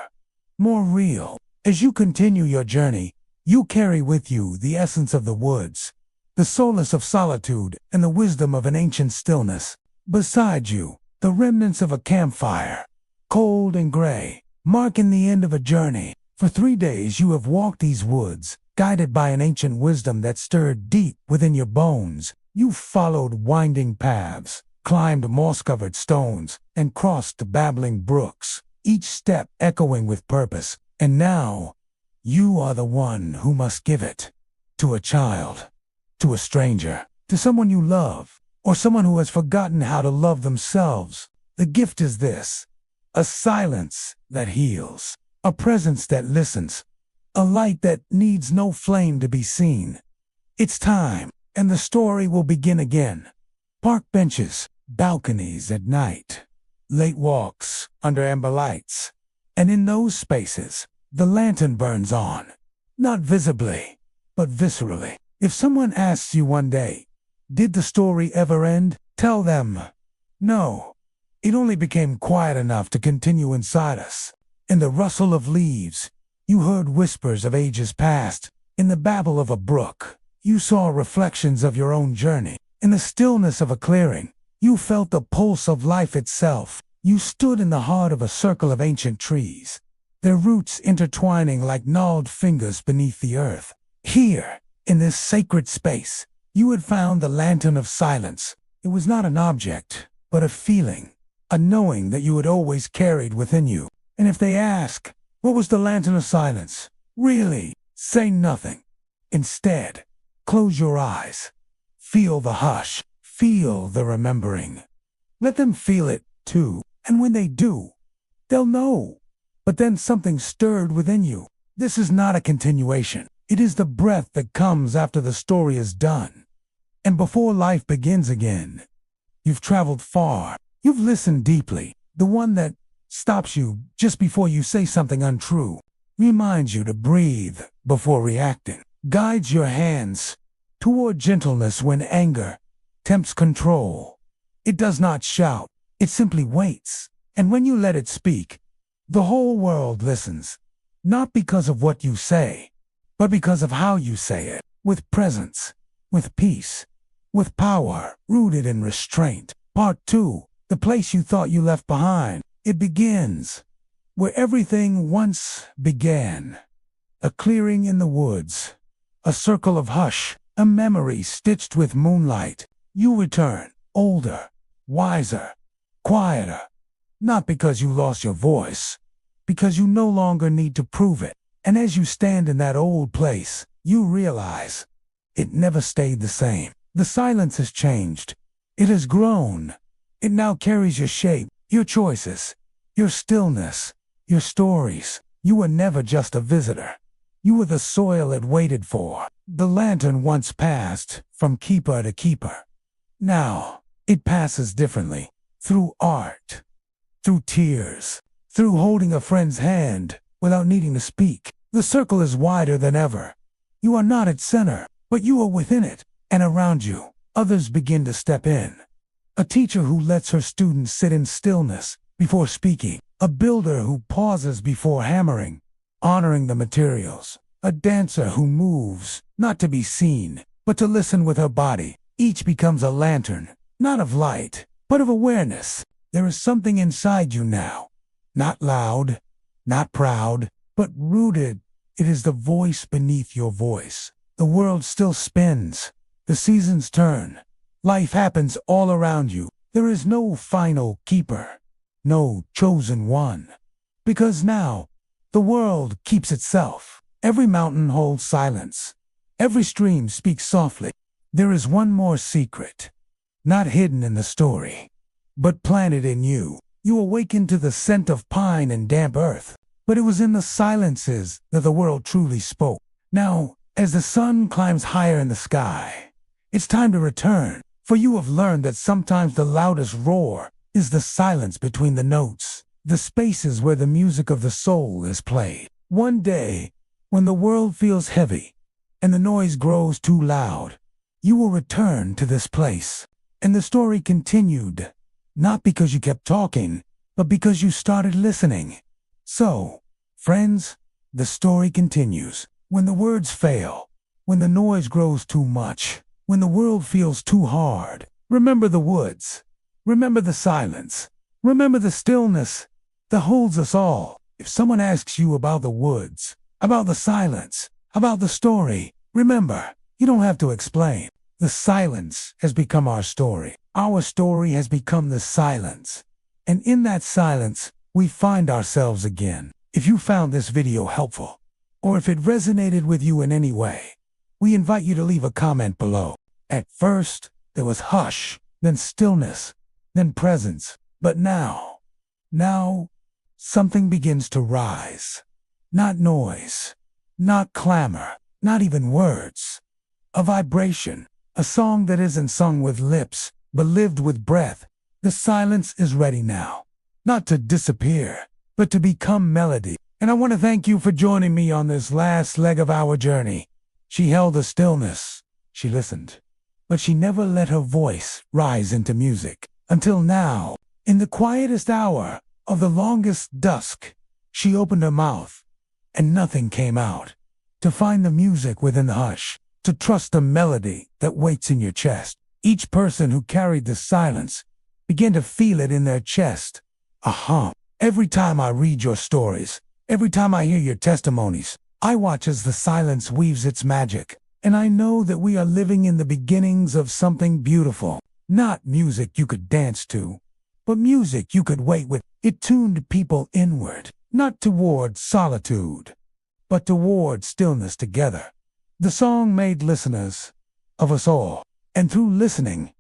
more real. As you continue your journey, you carry with you the essence of the woods, the solace of solitude, and the wisdom of an ancient stillness. Beside you, the remnants of a campfire, cold and gray, marking the end of a journey. For 3 days you have walked these woods, guided by an ancient wisdom that stirred deep within your bones. You followed winding paths, climbed moss-covered stones, and crossed babbling brooks, each step echoing with purpose. And now, you are the one who must give it. To a child, to a stranger, to someone you love, or someone who has forgotten how to love themselves. The gift is this: a silence that heals, a presence that listens, a light that needs no flame to be seen. It's time, and the story will begin again. Park benches, balconies at night, late walks under amber lights. And in those spaces, the lantern burns on, not visibly, but viscerally. If someone asks you one day, did the story ever end? Tell them, no. It only became quiet enough to continue inside us. In the rustle of leaves, you heard whispers of ages past. In the babble of a brook, you saw reflections of your own journey. In the stillness of a clearing, you felt the pulse of life itself. You stood in the heart of a circle of ancient trees, their roots intertwining like gnarled fingers beneath the earth. Here, in this sacred space, you had found the lantern of silence. It was not an object, but a feeling, a knowing that you had always carried within you. And if they ask, what was the lantern of silence? Really, say nothing. Instead, close your eyes. Feel the hush. Feel the remembering. Let them feel it, too. And when they do, they'll know. But then something stirred within you. This is not a continuation. It is the breath that comes after the story is done. And before life begins again. You've traveled far. You've listened deeply. The one that stops you just before you say something untrue, reminds you to breathe before reacting, guides your hands toward gentleness when anger tempts control. It does not shout, it simply waits. And when you let it speak, the whole world listens, not because of what you say, but because of how you say it, with presence, with peace, with power, rooted in restraint. Part 2, the place you thought you left behind. It begins where everything once began. A clearing in the woods, a circle of hush, a memory stitched with moonlight. You return, older, wiser, quieter, not because you lost your voice, because you no longer need to prove it. And as you stand in that old place, you realize it never stayed the same. The silence has changed. It has grown. It now carries your shape, your choices, your stillness, your stories. You were never just a visitor. You were the soil it waited for. The lantern once passed from keeper to keeper. Now, it passes differently. Through art, through tears, through holding a friend's hand without needing to speak. The circle is wider than ever. You are not its center, but you are within it. And around you, others begin to step in. A teacher who lets her students sit in stillness before speaking. A builder who pauses before hammering, honoring the materials. A dancer who moves, not to be seen, but to listen with her body. Each becomes a lantern, not of light, but of awareness. There is something inside you now. Not loud, not proud, but rooted. It is the voice beneath your voice. The world still spins. The seasons turn. Life happens all around you. There is no final keeper, no chosen one. Because now, the world keeps itself. Every mountain holds silence. Every stream speaks softly. There is one more secret, not hidden in the story, but planted in you. You awakened to the scent of pine and damp earth, but it was in the silences that the world truly spoke. Now, As the sun climbs higher in the sky, it's time to return, for you have learned that sometimes the loudest roar is the silence between the notes, the spaces where the music of the soul is played. One day, when the world feels heavy and the noise grows too loud, you will return to this place. And the story continued, not because you kept talking, but because you started listening. So, friends, the story continues. When the words fail, when the noise grows too much, when the world feels too hard, remember the woods. Remember the silence. Remember the stillness that holds us all. If someone asks you about the woods, about the silence, about the story, remember, you don't have to explain. The silence has become our story. Our story has become the silence. And in that silence, we find ourselves again. If you found this video helpful, or if it resonated with you in any way, we invite you to leave a comment below. At first, there was hush, then stillness, then presence. But now, something begins to rise. Not noise, not clamor, not even words. A vibration, a song that isn't sung with lips, but lived with breath. The silence is ready now, not to disappear, but to become melody. And I want to thank you for joining me on this last leg of our journey. She held a stillness. She listened. But she never let her voice rise into music. Until now, in the quietest hour of the longest dusk, she opened her mouth, and nothing came out. To find the music within the hush, to trust the melody that waits in your chest. Each person who carried the silence began to feel it in their chest. A hum. Every time I read your stories, every time I hear your testimonies, I watch as the silence weaves its magic. And I know that we are living in the beginnings of something beautiful. Not music you could dance to, but music you could wait with. It tuned people inward, not toward solitude, but toward stillness together. The song made listeners of us all. And through listening,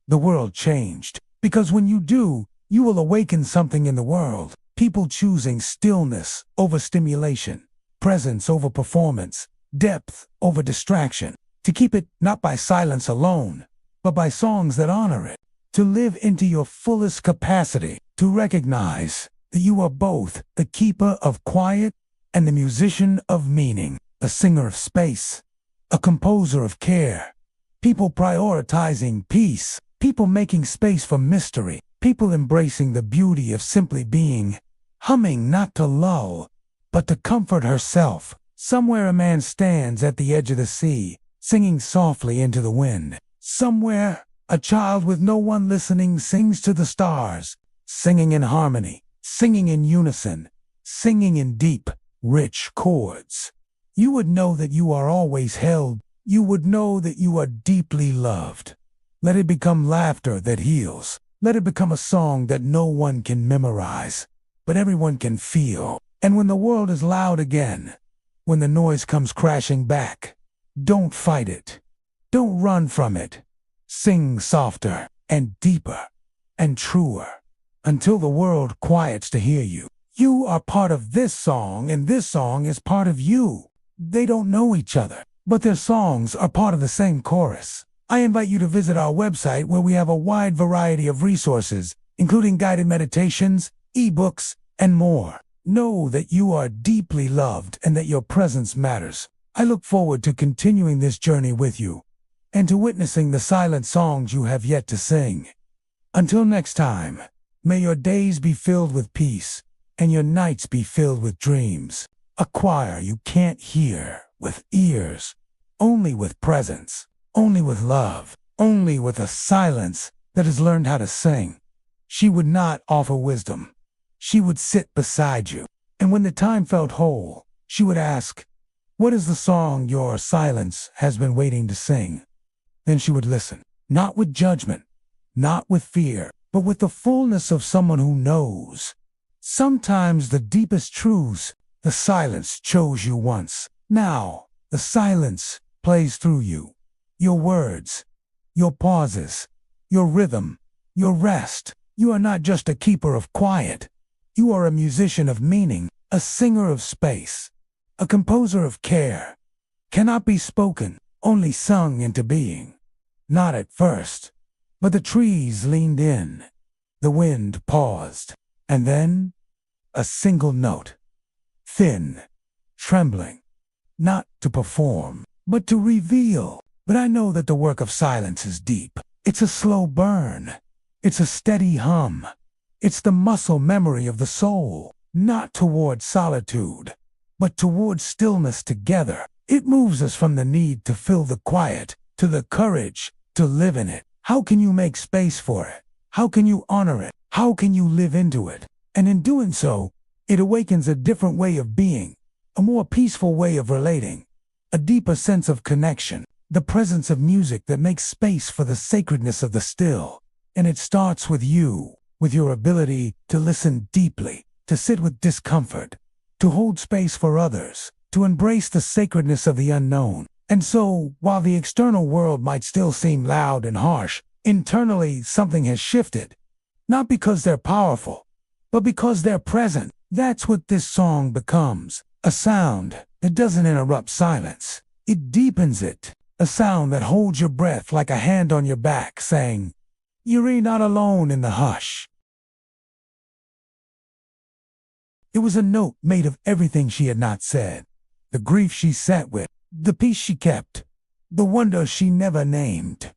the world changed. Because when you do, you will awaken something in the world. People choosing stillness over stimulation, presence over performance, depth over distraction. To keep it not by silence alone, but by songs that honor it. To live into your fullest capacity. To recognize that you are both the keeper of quiet and the musician of meaning. A singer of space, a composer of care. People prioritizing peace. People making space for mystery. People embracing the beauty of simply being. Humming not to lull, but to comfort herself. Somewhere a man stands at the edge of the sea, singing softly into the wind. Somewhere a child with no one listening sings to the stars, singing in harmony, singing in unison, singing in deep, rich chords. You would know that you are always held. You would know that you are deeply loved. Let it become laughter that heals. Let it become a song that no one can memorize, but everyone can feel. And when the world is loud again, when the noise comes crashing back, don't fight it. Don't run from it. Sing softer and deeper and truer until the world quiets to hear you. You are part of this song, and this song is part of you. They don't know each other, but their songs are part of the same chorus. I invite you to visit our website where we have a wide variety of resources, including guided meditations, ebooks, and more. Know that you are deeply loved and that your presence matters. I look forward to continuing this journey with you and to witnessing the silent songs you have yet to sing. Until next time, may your days be filled with peace and your nights be filled with dreams. A choir you can't hear with ears, only with presence, only with love, only with a silence that has learned how to sing. She would not offer wisdom. She would sit beside you, and when the time felt whole, she would ask, "What is the song your silence has been waiting to sing?" Then she would listen, not with judgment, not with fear, but with the fullness of someone who knows. Sometimes the deepest truths, the silence chose you once. Now, the silence plays through you. Your words, your pauses, your rhythm, your rest. You are not just a keeper of quiet. You are a musician of meaning, a singer of space, a composer of care, cannot be spoken, only sung into being. Not at first, but the trees leaned in, the wind paused, and then a single note, thin, trembling, not to perform, but to reveal. But I know that the work of silence is deep. It's a slow burn. It's a steady hum. It's the muscle memory of the soul, not toward solitude, but toward stillness together. It moves us from the need to fill the quiet to the courage to live in it. How can you make space for it? How can you honor it? How can you live into it? And in doing so, it awakens a different way of being, a more peaceful way of relating, a deeper sense of connection, the presence of music that makes space for the sacredness of the still. And it starts with you, with your ability to listen deeply, to sit with discomfort, to hold space for others, to embrace the sacredness of the unknown. And so, while the external world might still seem loud and harsh, internally something has shifted. Not because they're powerful, but because they're present. That's what this song becomes. A sound that doesn't interrupt silence. It deepens it. A sound that holds your breath like a hand on your back, saying, "You're not alone in the hush." It was a note made of everything she had not said. The grief she sat with, the peace she kept, the wonder she never named.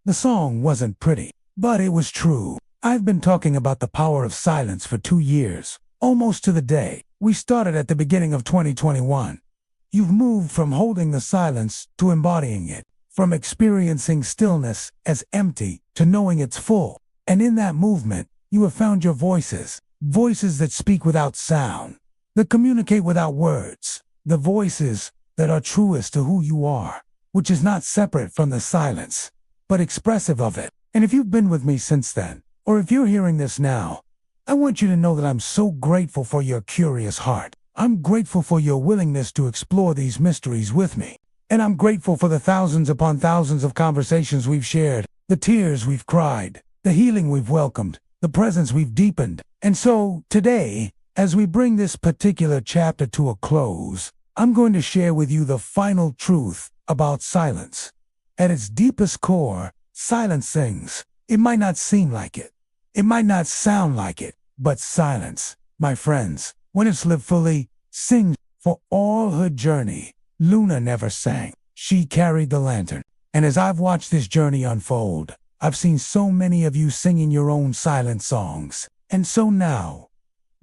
The song wasn't pretty, but it was true. I've been talking about the power of silence for 2 years, almost to the day. We started at the beginning of 2021. You've moved from holding the silence to embodying it, from experiencing stillness as empty to knowing it's full. And in that movement, you have found your voices, voices that speak without sound, that communicate without words, the voices that are truest to who you are, which is not separate from the silence, but expressive of it. And if you've been with me since then, or if you're hearing this now, I want you to know that I'm so grateful for your curious heart. I'm grateful for your willingness to explore these mysteries with me. And I'm grateful for the thousands upon thousands of conversations we've shared, the tears we've cried, the healing we've welcomed, the presence we've deepened. And so, today, as we bring this particular chapter to a close, I'm going to share with you the final truth about silence. At its deepest core, silence sings. It might not seem like it. It might not sound like it, but silence, my friends, when it's lived fully, sings. For all her journey, Luna never sang. She carried the lantern. And as I've watched this journey unfold, I've seen so many of you singing your own silent songs. And so now,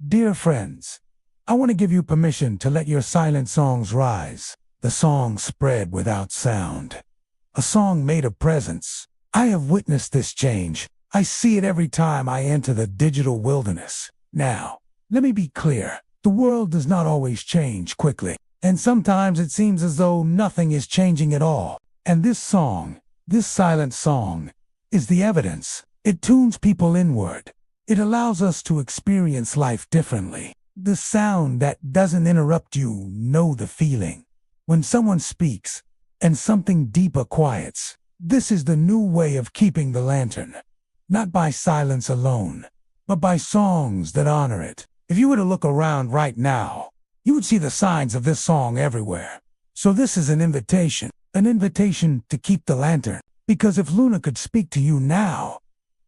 dear friends, I want to give you permission to let your silent songs rise. The song spread without sound. A song made of presence. I have witnessed this change. I see it every time I enter the digital wilderness. Now, let me be clear. The world does not always change quickly. And sometimes it seems as though nothing is changing at all. And this song, this silent song, is the evidence. It tunes people inward. It allows us to experience life differently. The sound that doesn't interrupt you, know the feeling. When someone speaks, and something deeper quiets, this is the new way of keeping the lantern. Not by silence alone, but by songs that honor it. If you were to look around right now, you would see the signs of this song everywhere. So this is an invitation to keep the lantern. Because if Luna could speak to you now,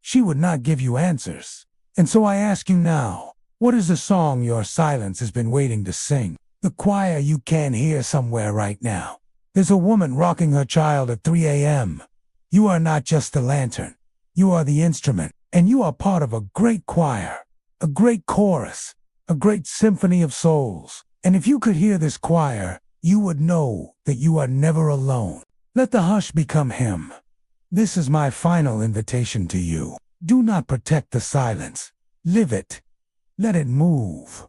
she would not give you answers. And so I ask you now, what is the song your silence has been waiting to sing? The choir you can't hear somewhere right now. There's a woman rocking her child at 3 a.m. You are not just the lantern. You are the instrument, and you are part of a great choir, a great chorus, a great symphony of souls. And if you could hear this choir, you would know that you are never alone. Let the hush become hymn. This is my final invitation to you. Do not protect the silence. Live it. Let it move.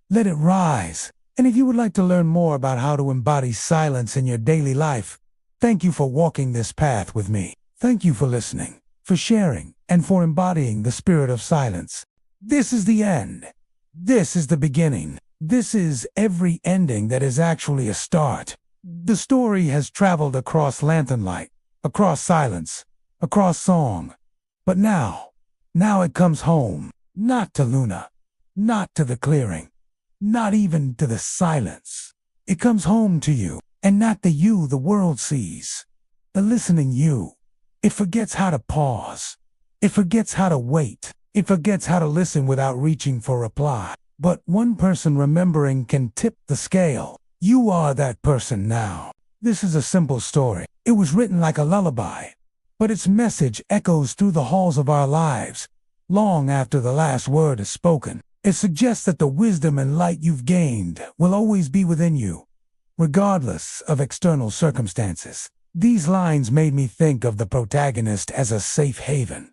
Let it rise. And if you would like to learn more about how to embody silence in your daily life, thank you for walking this path with me. Thank you for listening, for sharing, and for embodying the spirit of silence. This is the end. This is the beginning. This is every ending that is actually a start. The story has traveled across lantern light, across silence, across song. But now it comes home, not to Luna, not to the clearing, not even to the silence. It comes home to you. and not the you the world sees. The listening you. It forgets how to pause. It forgets how to wait. It forgets how to listen without reaching for reply. But one person remembering can tip the scale. You are that person now. This is a simple story. It was written like a lullaby, but its message echoes through the halls of our lives, long after the last word is spoken. It suggests that the wisdom and light you've gained will always be within you, regardless of external circumstances. These lines made me think of the protagonist as a safe haven,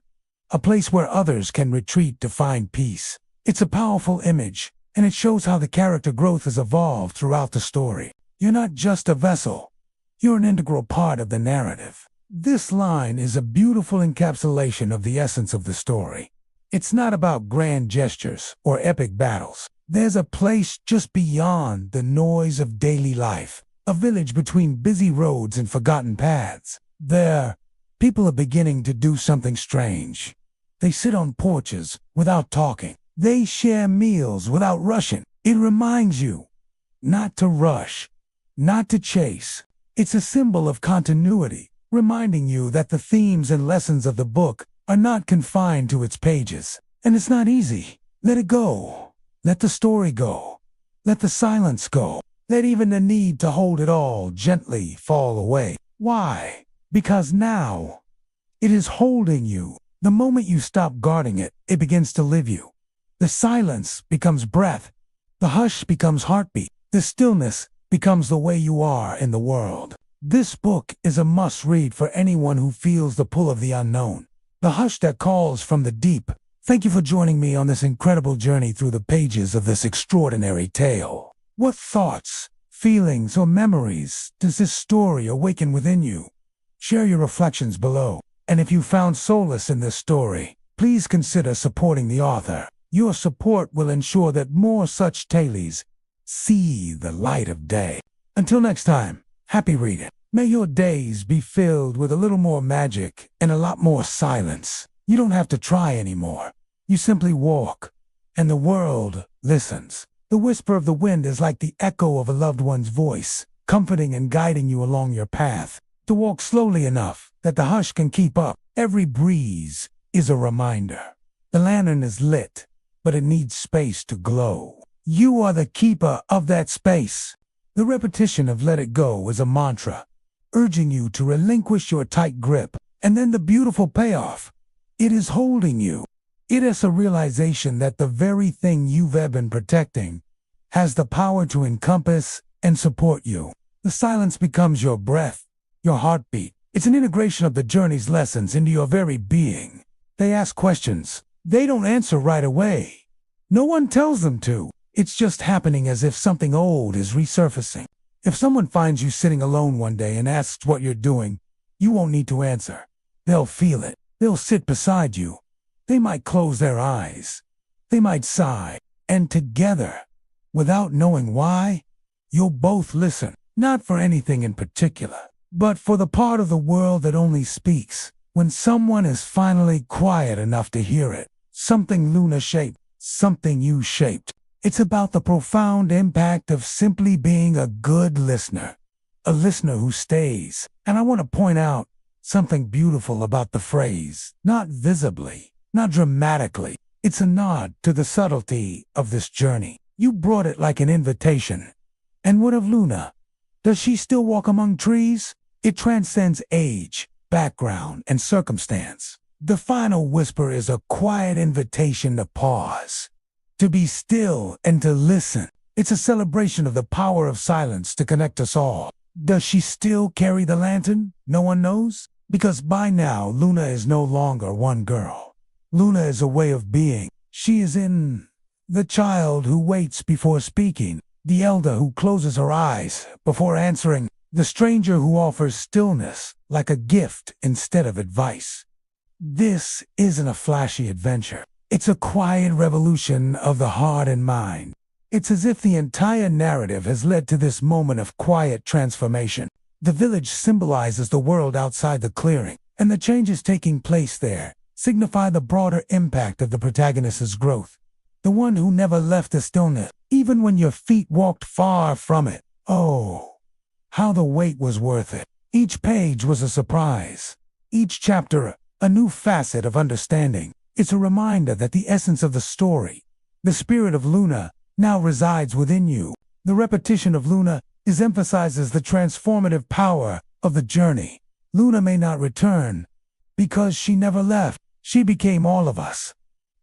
a place where others can retreat to find peace. It's a powerful image, and it shows how the character growth has evolved throughout the story. You're not just a vessel. You're an integral part of the narrative. This line is a beautiful encapsulation of the essence of the story. It's not about grand gestures or epic battles. There's a place just beyond the noise of daily life, a village between busy roads and forgotten paths. There, people are beginning to do something strange. They sit on porches without talking. They share meals without rushing. It reminds you not to rush, not to chase. It's a symbol of continuity, reminding you that the themes and lessons of the book are not confined to its pages. And it's not easy. Let it go. Let the story go. Let the silence go. Let even the need to hold it all gently fall away. Why? Because now it is holding you. The moment you stop guarding it, it begins to live you. The silence becomes breath. The hush becomes heartbeat. The stillness becomes the way you are in the world. This book is a must-read for anyone who feels the pull of the unknown, the hush that calls from the deep. Thank you for joining me on this incredible journey through the pages of this extraordinary tale. What thoughts, feelings, or memories does this story awaken within you? Share your reflections below. And if you found solace in this story, please consider supporting the author. Your support will ensure that more such tales see the light of day. Until next time, happy reading. May your days be filled with a little more magic and a lot more silence. You don't have to try anymore. You simply walk, and the world listens. The whisper of the wind is like the echo of a loved one's voice, comforting and guiding you along your path. To walk slowly enough that the hush can keep up. Every breeze is a reminder. The lantern is lit, but it needs space to glow. You are the keeper of that space. The repetition of let it go is a mantra, urging you to relinquish your tight grip. And then the beautiful payoff. It is holding you. It is a realization that the very thing you've been protecting has the power to encompass and support you. The silence becomes your breath, your heartbeat. It's an integration of the journey's lessons into your very being. They ask questions. They don't answer right away. No one tells them to. It's just happening as if something old is resurfacing. If someone finds you sitting alone one day and asks what you're doing, you won't need to answer. They'll feel it. They'll sit beside you. They might close their eyes. They might sigh. And together, without knowing why, you'll both listen. Not for anything in particular, but for the part of the world that only speaks when someone is finally quiet enough to hear it. Something Luna shaped, something you shaped. It's about the profound impact of simply being a good listener. A listener who stays. And I want to point out something beautiful about the phrase, not visibly, not dramatically. It's a nod to the subtlety of this journey. You brought it like an invitation. And what of Luna? Does she still walk among trees? It transcends age, background, and circumstance. The final whisper is a quiet invitation to pause, to be still and to listen. It's a celebration of the power of silence to connect us all. Does she still carry the lantern? No one knows. Because by now, Luna is no longer one girl. Luna is a way of being. She is in the child who waits before speaking, the elder who closes her eyes before answering, the stranger who offers stillness like a gift instead of advice. This isn't a flashy adventure. It's a quiet revolution of the heart and mind. It's as if the entire narrative has led to this moment of quiet transformation. The village symbolizes the world outside the clearing, and the changes taking place there signify the broader impact of the protagonist's growth. The one who never left the stillness, even when your feet walked far from it. Oh, how the wait was worth it. Each page was a surprise. Each chapter, a new facet of understanding. It's a reminder that the essence of the story, the spirit of Luna, now resides within you. The repetition of Luna emphasizes the transformative power of the journey. Luna may not return because she never left. She became all of us.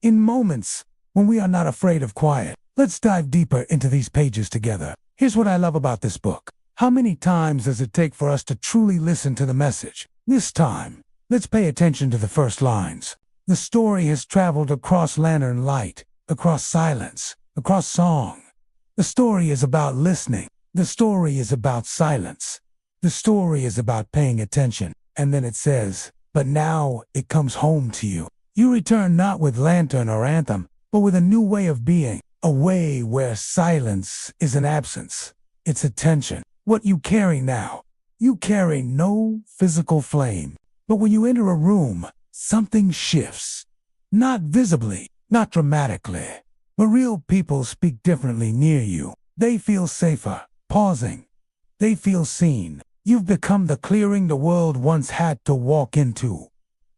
In moments when we are not afraid of quiet, let's dive deeper into these pages together. Here's what I love about this book. How many times does it take for us to truly listen to the message? This time, let's pay attention to the first lines. The story has traveled across lantern light, across silence, across song. The story is about listening. The story is about silence. The story is about paying attention. And then it says, but now it comes home to you. You return not with lantern or anthem, but with a new way of being, a way where silence is an absence. It's attention. What you carry now. You carry no physical flame. But when you enter a room, something shifts. Not visibly, not dramatically. But real people speak differently near you. They feel safer, pausing. They feel seen. You've become the clearing the world once had to walk into.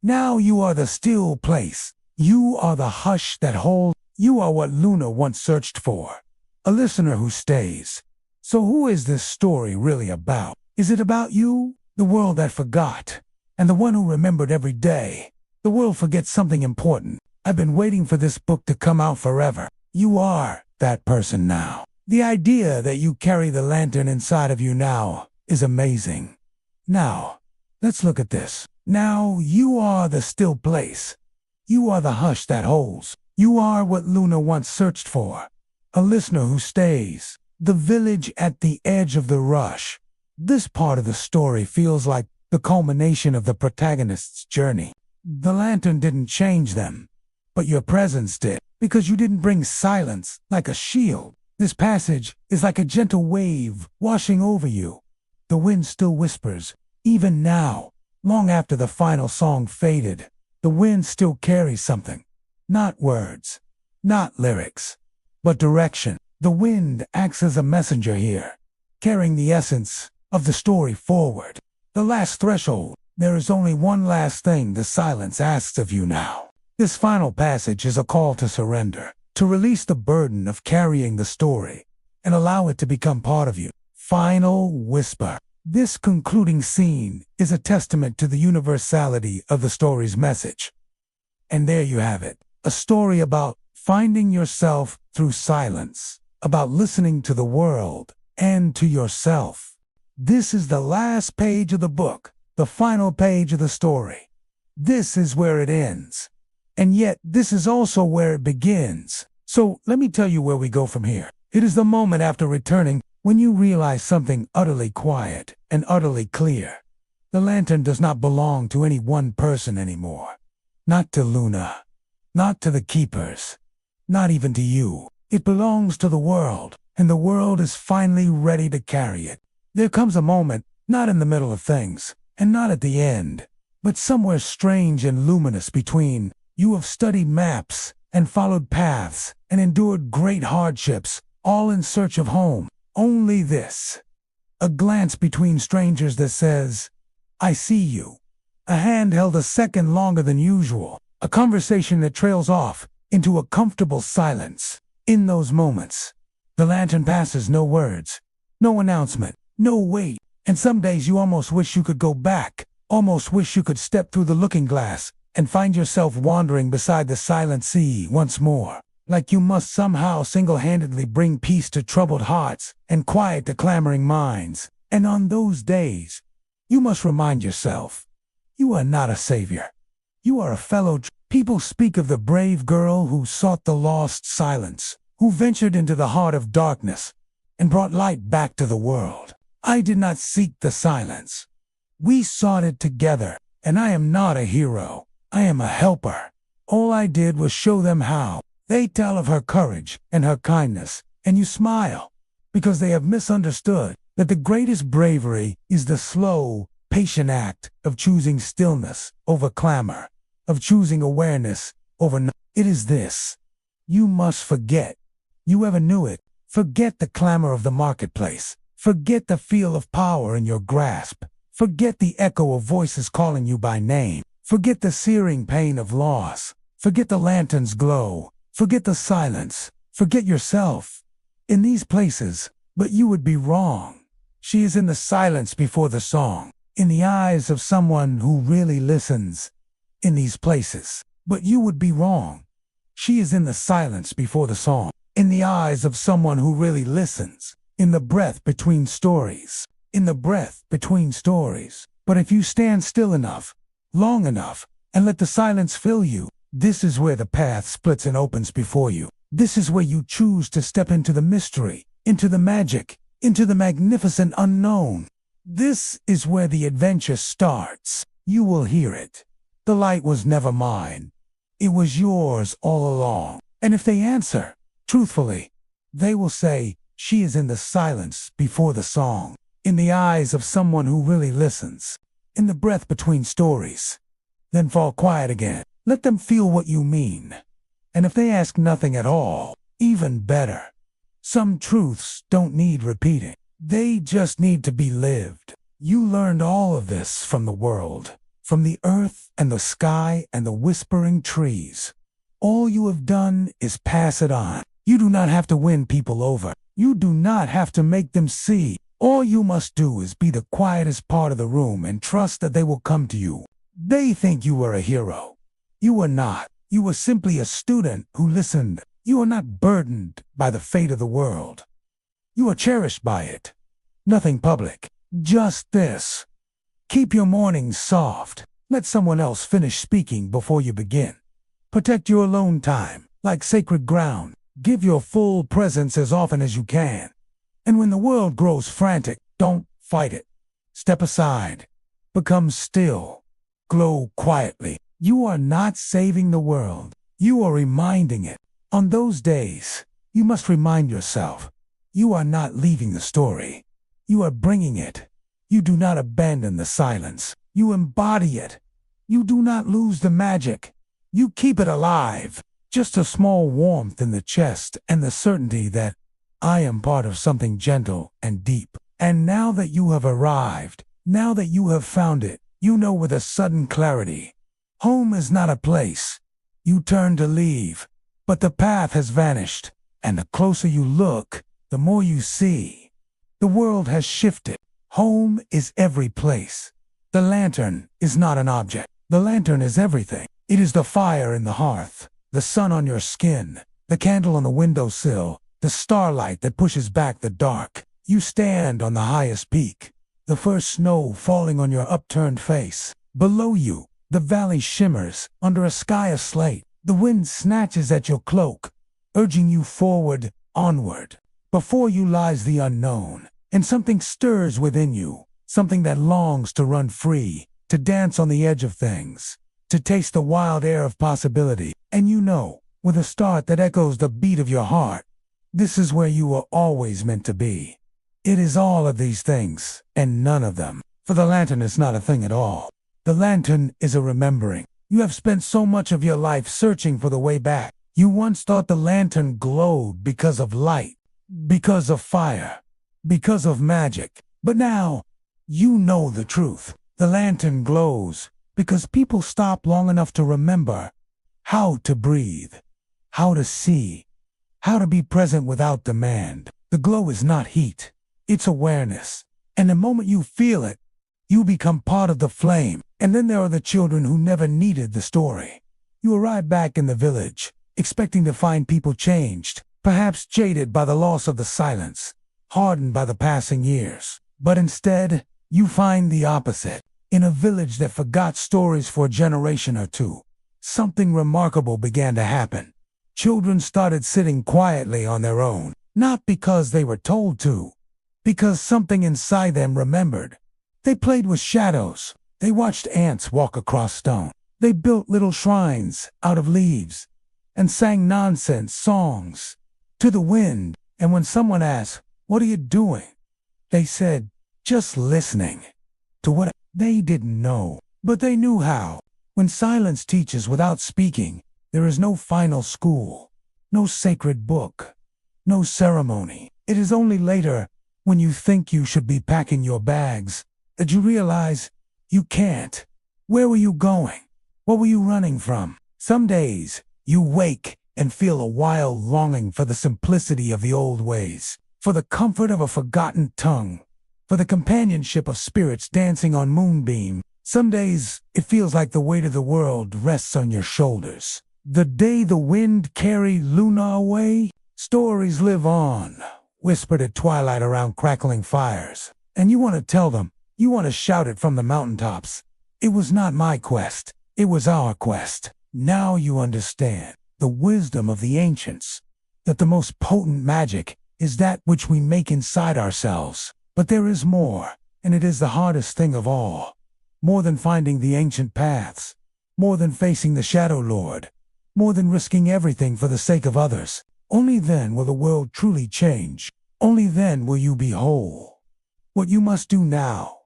Now you are the still place. You are the hush that holds. You are what Luna once searched for. A listener who stays. So who is this story really about? Is it about you? The world that forgot. And the one who remembered every day. The world forgets something important. I've been waiting for this book to come out forever. You are that person now. The idea that you carry the lantern inside of you now is amazing. Now, let's look at this. Now you are the still place. You are the hush that holds. You are what Luna once searched for. A listener who stays. The village at the edge of the rush. This part of the story feels like the culmination of the protagonist's journey. The lantern didn't change them, but your presence did, because you didn't bring silence like a shield. This passage is like a gentle wave washing over you. The wind still whispers, even now, long after the final song faded. The wind still carries something. Not words, not lyrics, but direction. The wind acts as a messenger here, carrying the essence of the story forward. The last threshold. There is only one last thing the silence asks of you now. This final passage is a call to surrender, to release the burden of carrying the story, and allow it to become part of you. Final whisper. This concluding scene is a testament to the universality of the story's message. And there you have it. A story about finding yourself through silence, about listening to the world and to yourself. This is the last page of the book, the final page of the story. This is where it ends. And yet, this is also where it begins. So, let me tell you where we go from here. It is the moment after returning when you realize something utterly quiet and utterly clear. The lantern does not belong to any one person anymore. Not to Luna. Not to the keepers. Not even to you. It belongs to the world, and the world is finally ready to carry it. There comes a moment, not in the middle of things, and not at the end, but somewhere strange and luminous between. You have studied maps, and followed paths, and endured great hardships, all in search of home. Only this. A glance between strangers that says, I see you. A hand held a second longer than usual. A conversation that trails off into a comfortable silence. In those moments, the lantern passes, no words, no announcement, no wait. And some days you almost wish you could go back, almost wish you could step through the looking glass and find yourself wandering beside the silent sea once more. Like you must somehow single-handedly bring peace to troubled hearts and quiet to clamoring minds. And on those days, you must remind yourself, you are not a savior. You are a fellow. People speak of the brave girl who sought the lost silence, who ventured into the heart of darkness and brought light back to the world. I did not seek the silence. We sought it together, and I am not a hero. I am a helper. All I did was show them how. They tell of her courage and her kindness, and you smile, because they have misunderstood that the greatest bravery is the slow, patient act of choosing stillness over clamor, of choosing awareness over It is this. You must forget. You ever knew it? Forget the clamor of the marketplace. Forget the feel of power in your grasp. Forget the echo of voices calling you by name. Forget the searing pain of loss. Forget the lantern's glow. Forget the silence. Forget yourself. In these places, but you would be wrong. She is in the silence before the song, in the eyes of someone who really listens. In these places, but you would be wrong. She is in the silence before the song, in the eyes of someone who really listens, in the breath between stories, in the breath between stories. But if you stand still enough, long enough, and let the silence fill you, this is where the path splits and opens before you. This is where you choose to step into the mystery, into the magic, into the magnificent unknown. This is where the adventure starts. You will hear it. The light was never mine. It was yours all along. And if they answer, truthfully, they will say, she is in the silence before the song, in the eyes of someone who really listens, in the breath between stories. Then fall quiet again. Let them feel what you mean. And if they ask nothing at all, even better. Some truths don't need repeating. They just need to be lived. You learned all of this from the world, from the earth and the sky and the whispering trees. All you have done is pass it on. You do not have to win people over. You do not have to make them see. All you must do is be the quietest part of the room and trust that they will come to you. They think you were a hero. You were not. You were simply a student who listened. You are not burdened by the fate of the world. You are cherished by it. Nothing public. Just this. Keep your mornings soft. Let someone else finish speaking before you begin. Protect your alone time, like sacred ground. Give your full presence as often as you can. And when the world grows frantic, don't fight it. Step aside. Become still. Glow quietly. You are not saving the world. You are reminding it. On those days, you must remind yourself, you are not leaving the story. You are bringing it. You do not abandon the silence. You embody it. You do not lose the magic. You keep it alive. Just a small warmth in the chest and the certainty that I am part of something gentle and deep. And now that you have arrived, now that you have found it, you know with a sudden clarity, home is not a place. You turn to leave, but the path has vanished, and the closer you look, the more you see. The world has shifted. Home is every place. The lantern is not an object. The lantern is everything. It is the fire in the hearth, the sun on your skin, the candle on the windowsill, the starlight that pushes back the dark. You stand on the highest peak, the first snow falling on your upturned face. Below you, the valley shimmers under a sky of slate. The wind snatches at your cloak, urging you forward, onward. Before you lies the unknown, and something stirs within you, something that longs to run free, to dance on the edge of things, to taste the wild air of possibility. And you know, with a start that echoes the beat of your heart, this is where you were always meant to be. It is all of these things, and none of them. For the lantern is not a thing at all. The lantern is a remembering. You have spent so much of your life searching for the way back. You once thought the lantern glowed because of light, because of fire, because of magic. But now, you know the truth. The lantern glows because people stop long enough to remember how to breathe, how to see, how to be present without demand. The glow is not heat, it's awareness. And the moment you feel it, you become part of the flame. And then there are the children who never needed the story. You arrive back in the village, expecting to find people changed, perhaps jaded by the loss of the silence, hardened by the passing years. But instead, you find the opposite. In a village that forgot stories for a generation or two, something remarkable began to happen. Children started sitting quietly on their own, not because they were told to, because something inside them remembered. They played with shadows. They watched ants walk across stone. They built little shrines out of leaves and sang nonsense songs to the wind. And when someone asked, "What are you doing?" they said, "Just listening." To what? They didn't know, but they knew how. When silence teaches without speaking, there is no final school, no sacred book, no ceremony. It is only later When you think you should be packing your bags, did you realize you can't? Where were you going? What were you running from? Some days, you wake and feel a wild longing for the simplicity of the old ways, for the comfort of a forgotten tongue, for the companionship of spirits dancing on moonbeam. Some days, it feels like the weight of the world rests on your shoulders. The day the wind carried Luna away, stories live on, whispered at twilight around crackling fires. And you want to tell them, you want to shout it from the mountaintops. It was not my quest, it was our quest. Now you understand the wisdom of the ancients, that the most potent magic is that which we make inside ourselves. But there is more, and it is the hardest thing of all. More than finding the ancient paths, more than facing the Shadow Lord, more than risking everything for the sake of others. Only then will the world truly change. Only then will you be whole. What you must do now,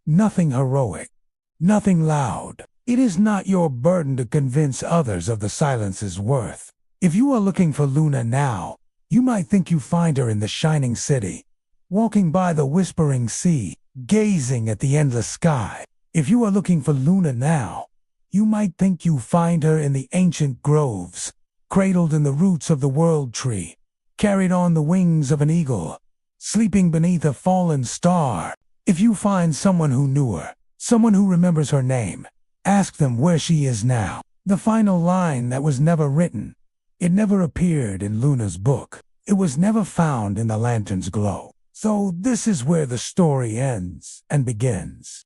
nothing heroic, nothing loud. It is not your burden to convince others of the silence's worth. If you are looking for Luna now, you might think you find her in the shining city, walking by the whispering sea, gazing at the endless sky. If you are looking for Luna now, you might think you find her in the ancient groves, cradled in the roots of the world tree, carried on the wings of an eagle, sleeping beneath a fallen star. If you find someone who knew her, someone who remembers her name, ask them where she is now. The final line that was never written. It never appeared in Luna's book. It was never found in the lantern's glow. So this is where the story ends and begins.